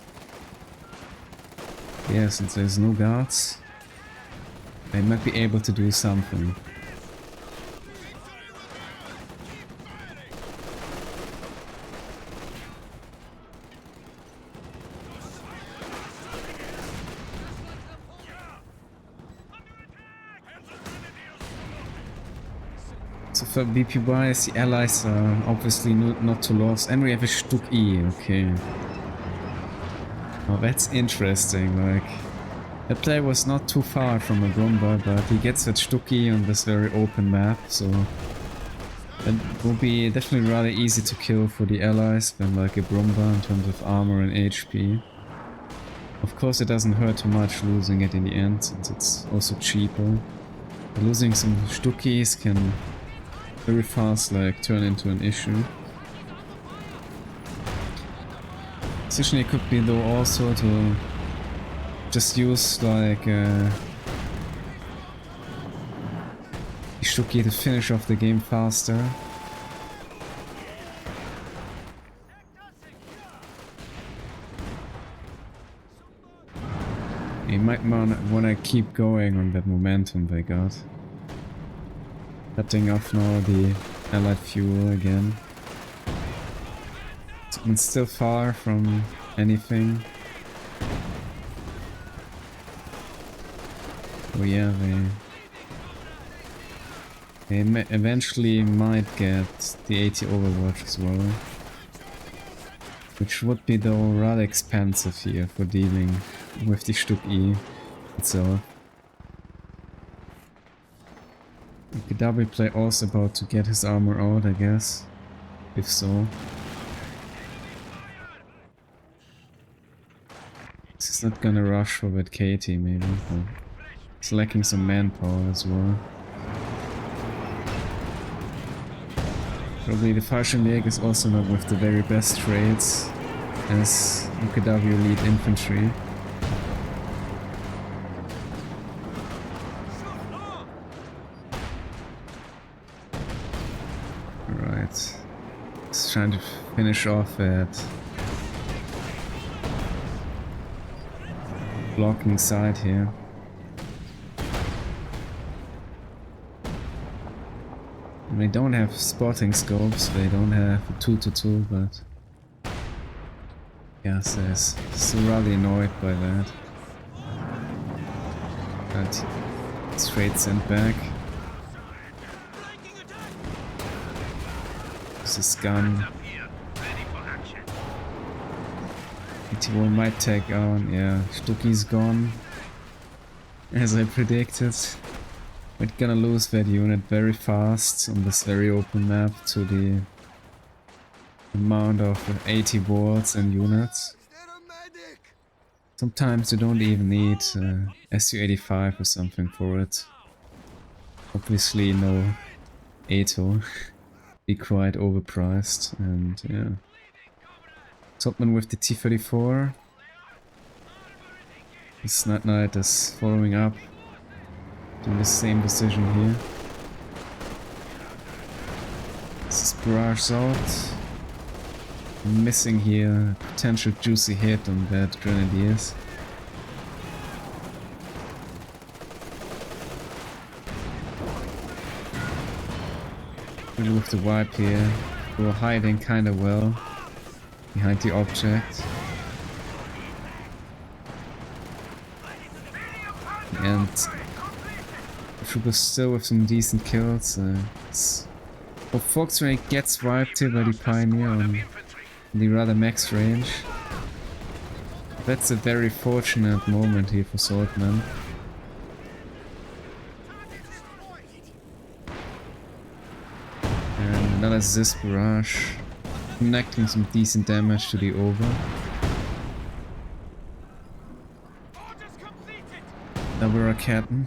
Yeah, since there's no guards, they might be able to do something. So for BPYs, the Allies are obviously not too lost, and we have a Stuk E, okay. Oh, that's interesting, like, that player was not too far from a Bromba, but he gets that Stuk E on this very open map, so it will be definitely rather easy to kill for the Allies than like a Bromba in terms of armor and HP. Of course it doesn't hurt too much losing it in the end, since it's also cheaper. But losing some Stukis can very fast like turn into an issue. Decision here could be though also to just use like Stukki to finish off the game faster. You might wanna keep going on that momentum they got. Cutting off now the allied fuel again. It's still far from anything. Oh yeah, they eventually might get the 80 Overwatch as well. Which would be though rather expensive here for dealing with the Stuk E itself. The W play also about to get his armor out, I guess. If so. He's not gonna rush for that Katie maybe. But he's lacking some manpower as well. Probably the Fallschirmjäger is also not with the very best trades as UKW lead infantry. trying to finish off at blocking side here. And they don't have spotting scopes, they don't have a 2-2, but yes, they're still rather annoyed by that. But straight sent back. This is gun. BT1 might take on, yeah, Stucki's gone. As I predicted. We're gonna lose that unit very fast on this very open map to the amount of 80 wards and units. Sometimes you don't even need SU-85 or something for it. Obviously no ATO. Be quite overpriced, and yeah. Saltman with the T-34. This Nitenite is following up. Doing the same decision here. This is barrage out. Missing here a potential juicy hit on that Grenadiers. Really with the wipe here. We're hiding kinda well behind the object. And Troopers still with some decent kills. Foxray gets wiped here by the Pioneer on the rather max range. That's a very fortunate moment here for Saltman. And another Zis barrage, connecting some decent damage to the over. Double Raketen.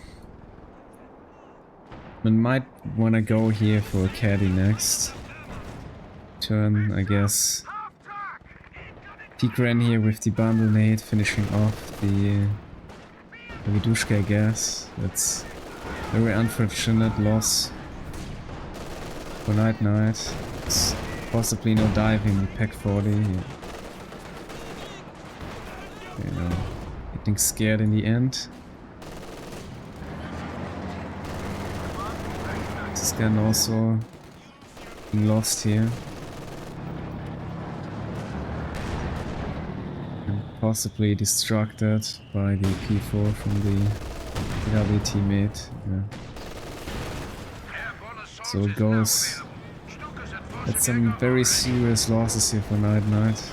Man might wanna go here for a caddy next turn, I guess. Peak ran here with the bundle nade, finishing off the Vidushka, I guess. That's very unfortunate loss for Nitenite. It's possibly no diving with Pack 40. You know, getting scared in the end. This gun also being lost here. And possibly destructed by the P4 from the lovely teammate. Yeah. So it goes. That's some very serious losses here for Nitenite.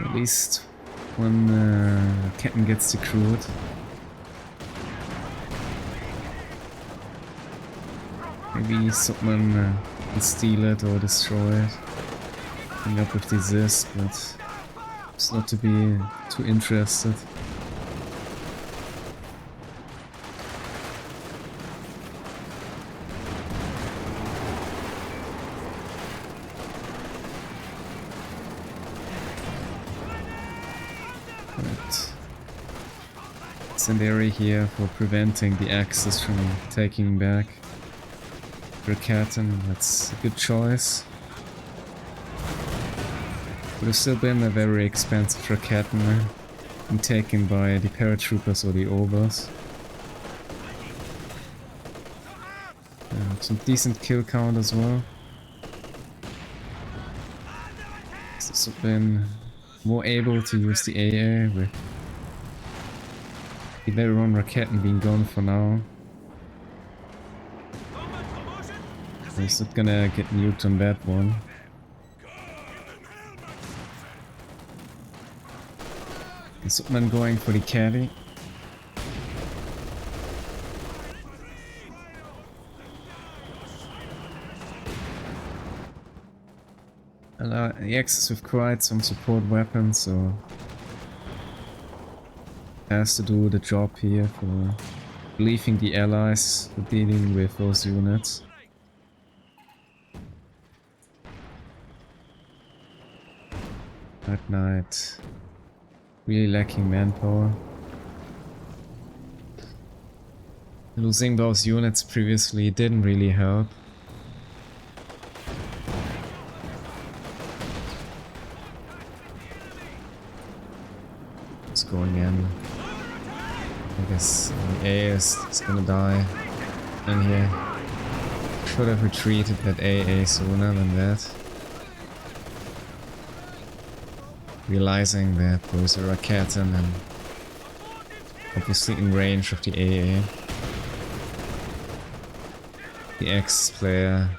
At least when Captain gets decrewed. Maybe Saltman can steal it or destroy it. End up with this, but it's not to be too interested. Incendiary here for preventing the Axis from taking back Raketen. That's a good choice. Would have still been a very expensive Raketen and taken by the paratroopers or the Obers. Some decent kill count as well. This would have been more able to use the AA with the very one Raketen being gone for now. He's not gonna get nuked on that one. Saltman going for the caddy. The Axis with quite some support weapons, so has to do the job here for relieving the allies for dealing with those units. Nitenite Really lacking manpower. Losing those units previously didn't really help. It's going in. I guess A is gonna die. And here. Should have retreated that AA sooner than that. Realizing that those are Raketen and obviously in range of the AA. The X player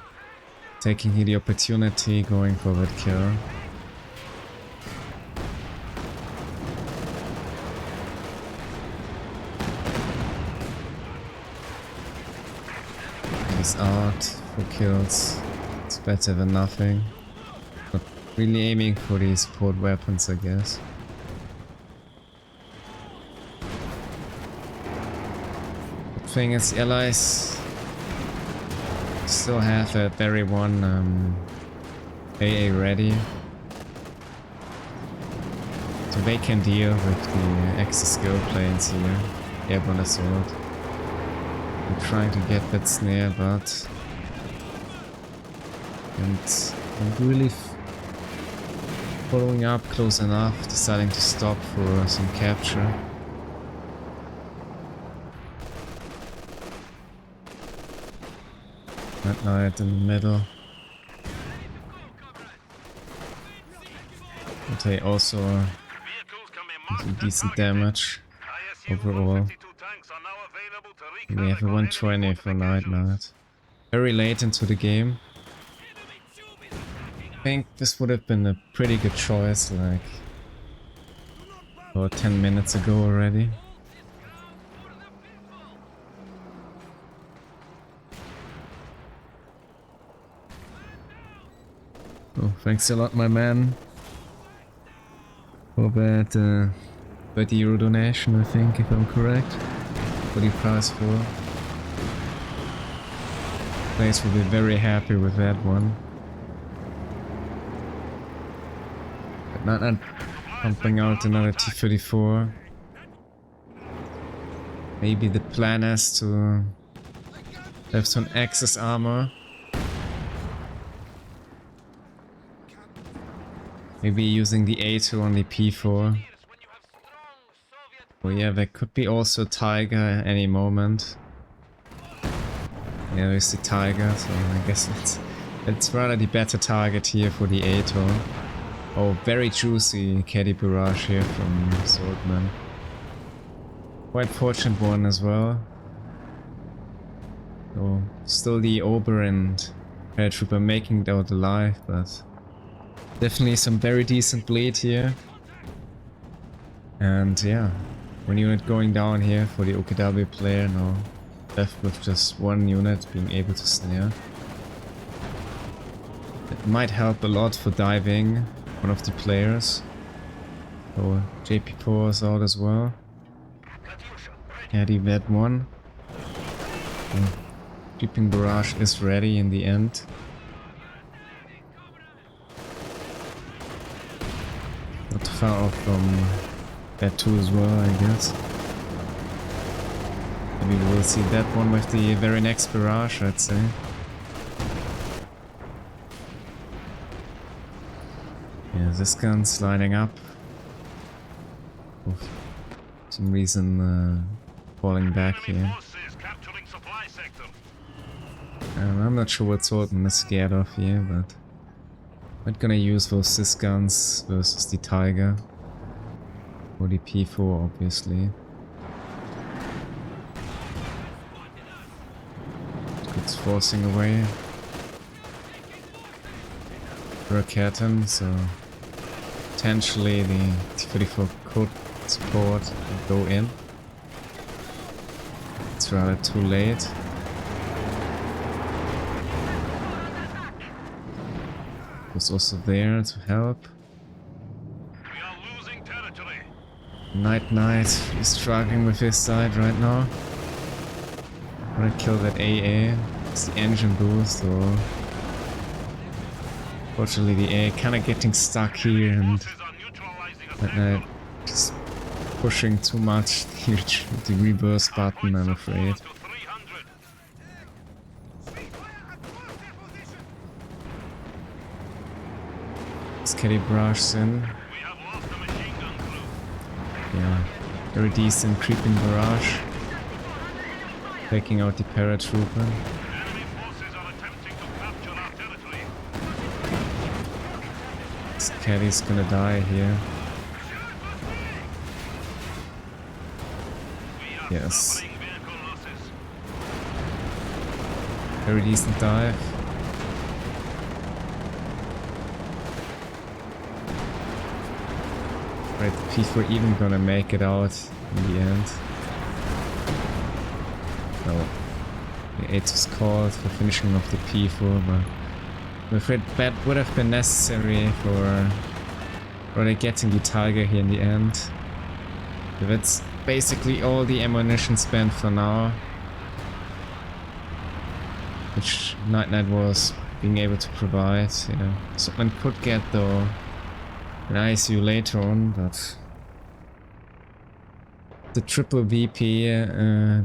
taking here the opportunity, going for that kill. He's out for kills. It's better than nothing. Not really aiming for the support weapons, I guess. The thing is, Elice still have that very one AA ready. So they can deal with the extra skill planes here. Airborne assault. I'm trying to get that snare, but I'm really following up close enough, deciding to stop for some capture. Nitenite in the middle. But hey, also some decent damage overall. We have a 120 for Nitenite. Very late into the game. I think this would have been a pretty good choice, like about 10 minutes ago already. Oh, thanks a lot, my man, for that 30 euro donation, I think, if I'm correct, for the prize for. Players will be very happy with that one. But not pumping out another T-34. Maybe the plan is to have some excess armor. Maybe using the A2 on the P4. Oh yeah, there could be also Tiger at any moment. Yeah, there's the Tiger, so I guess it's rather the better target here for the A2. Oh, very juicy Caddy Barrage here from Saltman. Quite fortunate one as well. So, still the Ober and Paratrooper making it out alive, but definitely some very decent bleed here. And yeah, one unit going down here for the OKW player now. Left with just one unit being able to snare. It might help a lot for diving one of the players. So JP4 is out as well. Yeah, the Ved 1. Keeping Barrage is ready in the end. Not far off from that 2 as well, I guess. Maybe we'll see that one with the very next Barrage, I'd say. Yeah, this gun's lining up. For some reason falling back here. I'm not sure what Saltman is scared of here, but I'm not gonna use those Sis guns versus the Tiger. Or the P4, obviously. It's forcing away. Raketen, so potentially the T-34 could support and go in. It's rather too late. Was also there to help. Nitenite is struggling with his side right now. I'm gonna kill that AA. It's the engine boost, so fortunately the AA kinda getting stuck here, and Nitenite just pushing too much the reverse button, I'm afraid. Sketty brushes in. Yeah, very decent creeping barrage. Taking out the paratrooper. Sketty's gonna die here. Yes. Very decent dive. Right, the P4 even gonna make it out in the end. No. The 8 was called for finishing off the P4, but I'm afraid that would have been necessary for really getting the Tiger here in the end. So that's basically all the ammunition spent for now, which Nitenite was being able to provide. Yeah, Saltman could get though an ISU later on, but the triple VP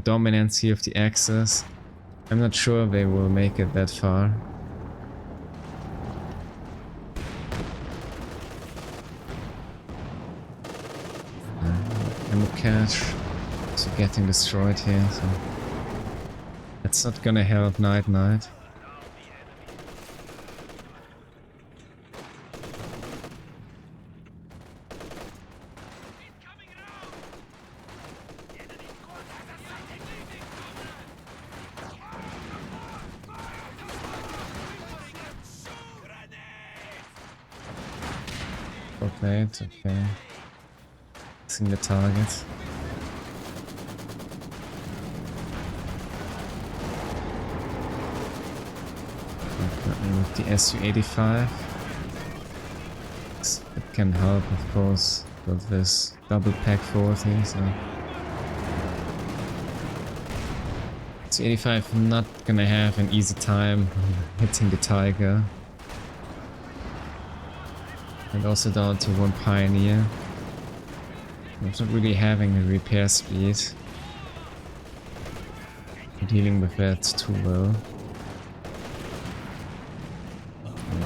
dominance here of the Axis, I'm not sure they will make it that far. Ammo cache also getting destroyed here, so that's not gonna help Nitenite. Okay. Missing the target. With the SU-85. It can help, of course, with this double pack 40, so... SU-85 not gonna have an easy time hitting the Tiger. And also down to one Pioneer. It's not really having a repair speed. Dealing with that too well.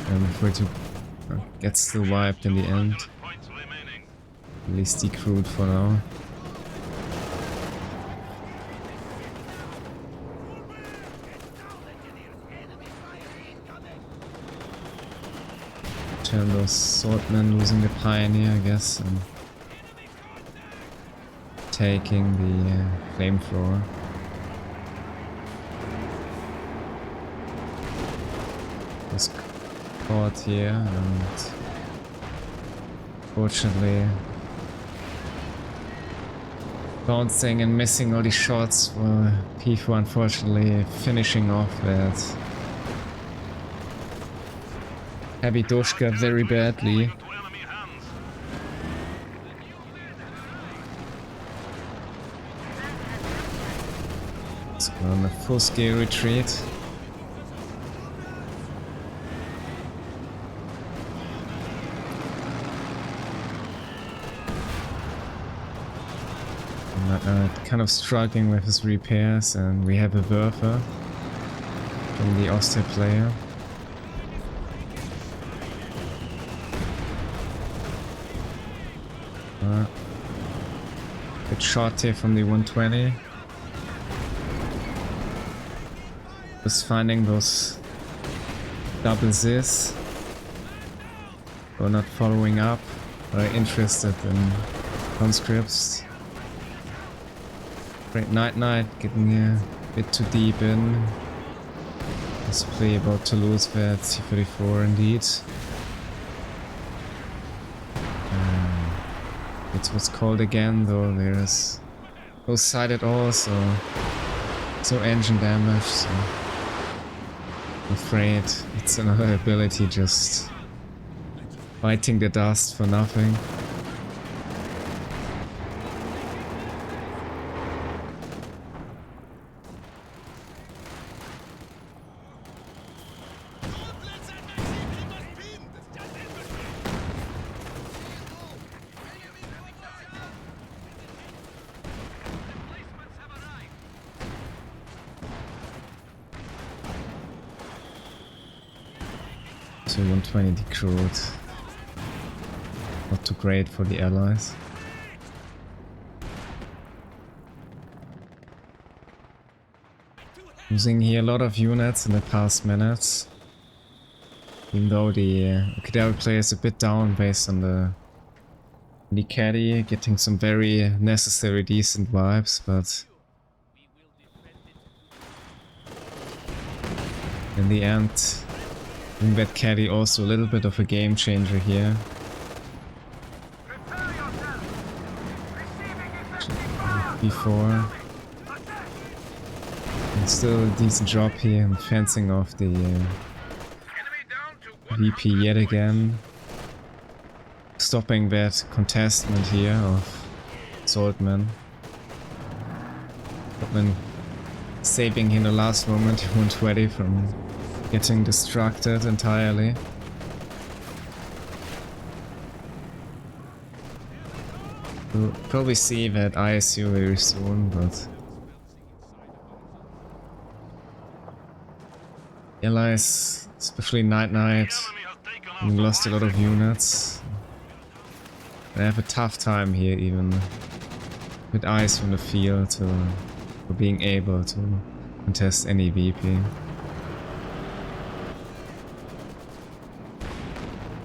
I'm afraid to get still wiped in the end. At least decrewed for now. Turn those Saltman losing the Pioneer, I guess, and taking the flamethrower. Was caught here, and fortunately bouncing and missing all the shots for P4, unfortunately finishing off that heavy Doshka very badly. Let's go on a full-scale retreat. Kind of struggling with his repairs, and we have a Werfer from the Austria player. Good shot here from the 120. Just finding those double Zis. Or not following up. Or interested in conscripts. Great Nitenite getting a bit too deep in. Possibly about to lose that C-34 indeed. It's what's called again, though there's no sight at all, so engine damage, so I'm afraid it's another ability just biting the dust for nothing. So 120 decrued. Not too great for the allies. Losing here a lot of units in the past minutes. Even though the Okinawa player is a bit down based on the caddy, getting some very necessary decent vibes, but in the end, I think that caddy also a little bit of a game changer here. Before. And still a decent job here in fencing off the VP yet again. Stopping that contestment here of Saltman. Saltman saving in the last moment 120 from getting distracted entirely. We'll probably see that ISU very soon, but Elice, especially Nitenite, lost a lot of units. They have a tough time here even with eyes from the field for being able to contest any VP.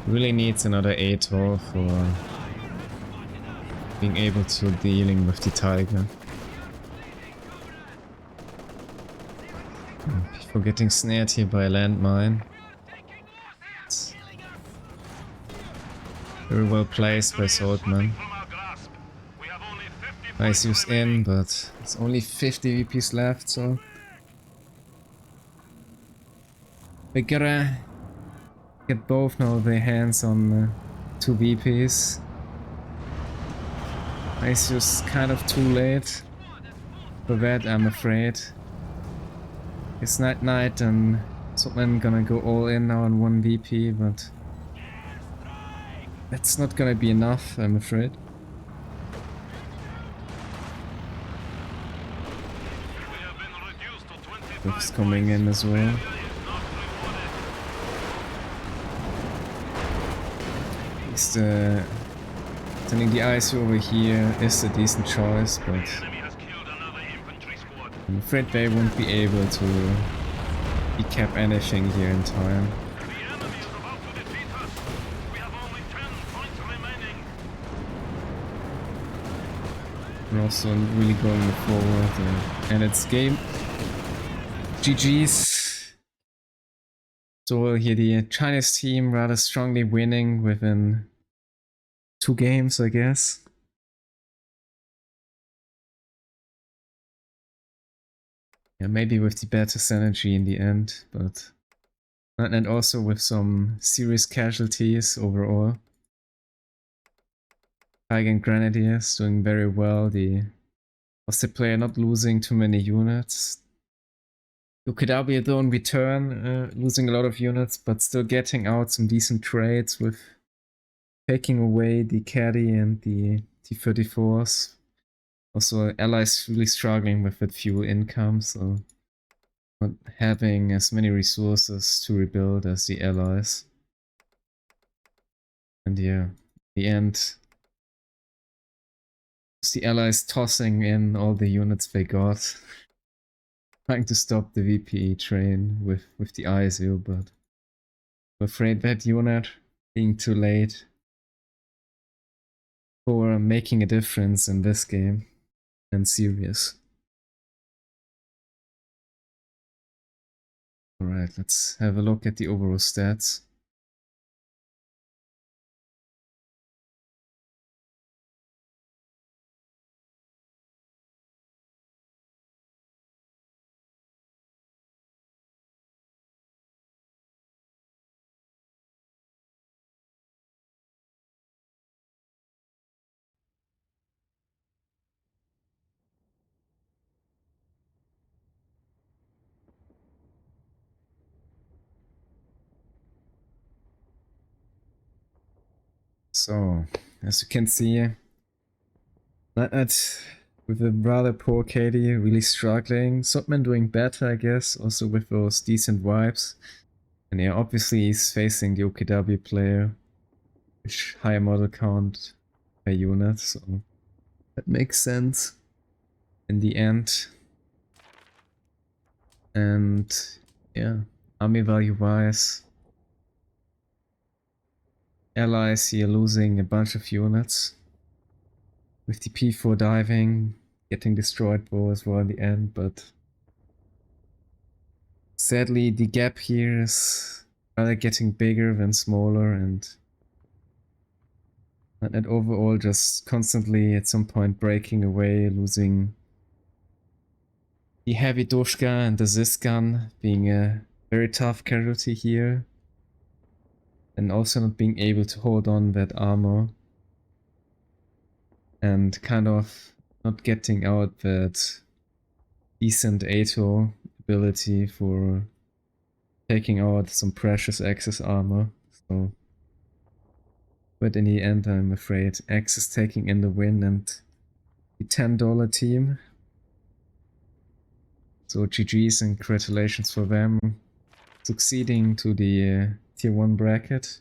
Really needs another A12 for being able to dealing with the Tiger. Before getting snared here by a landmine. Very well placed by Saltman. ISU's in, but it's only 50 VPs left, so we gotta get both now their hands on 2 VPs. ISU's kind of too late for that, I'm afraid. It's Nitenite and Saltman gonna go all in now on 1 VP, but that's not gonna be enough, I'm afraid. It's coming in as well. Sending the ISU over here is a decent choice, but I'm afraid they won't be able to decap anything here in time. We're also really going forward, and it's game. GG's. So here the Chinese team rather strongly winning within 2 games, I guess. Yeah, maybe with the better synergy in the end, but and also with some serious casualties overall. Tiger and Grenadiers doing very well. The player not losing too many units. Yukidabi though in return, losing a lot of units, but still getting out some decent trades with taking away the caddy and the T-34s. Also, allies really struggling with that fuel income, so not having as many resources to rebuild as the allies. And yeah, in the end, it's the allies tossing in all the units they got. Trying to stop the VPE train with the ISU, but I'm afraid that unit being too late for making a difference in this game and serious. Alright, let's have a look at the overall stats. So, as you can see, Nitenite with a rather poor KD, really struggling. Saltman doing better, I guess, also with those decent vibes. And yeah, obviously he's facing the OKW player, which higher model count per unit, so that makes sense in the end. And yeah, army value wise, Allies here losing a bunch of units. With the P4 diving, getting destroyed bow as well in the end, but sadly the gap here is rather getting bigger than smaller, and overall just constantly at some point breaking away, losing the heavy Doshka and the Ziskan being a very tough casualty here, and also not being able to hold on that armor, and kind of not getting out that decent ATO ability for taking out some precious Axis armor. So, but in the end, I'm afraid Axis taking in the win and the $10 team. So GG's and congratulations for them succeeding to the tier 1 bracket.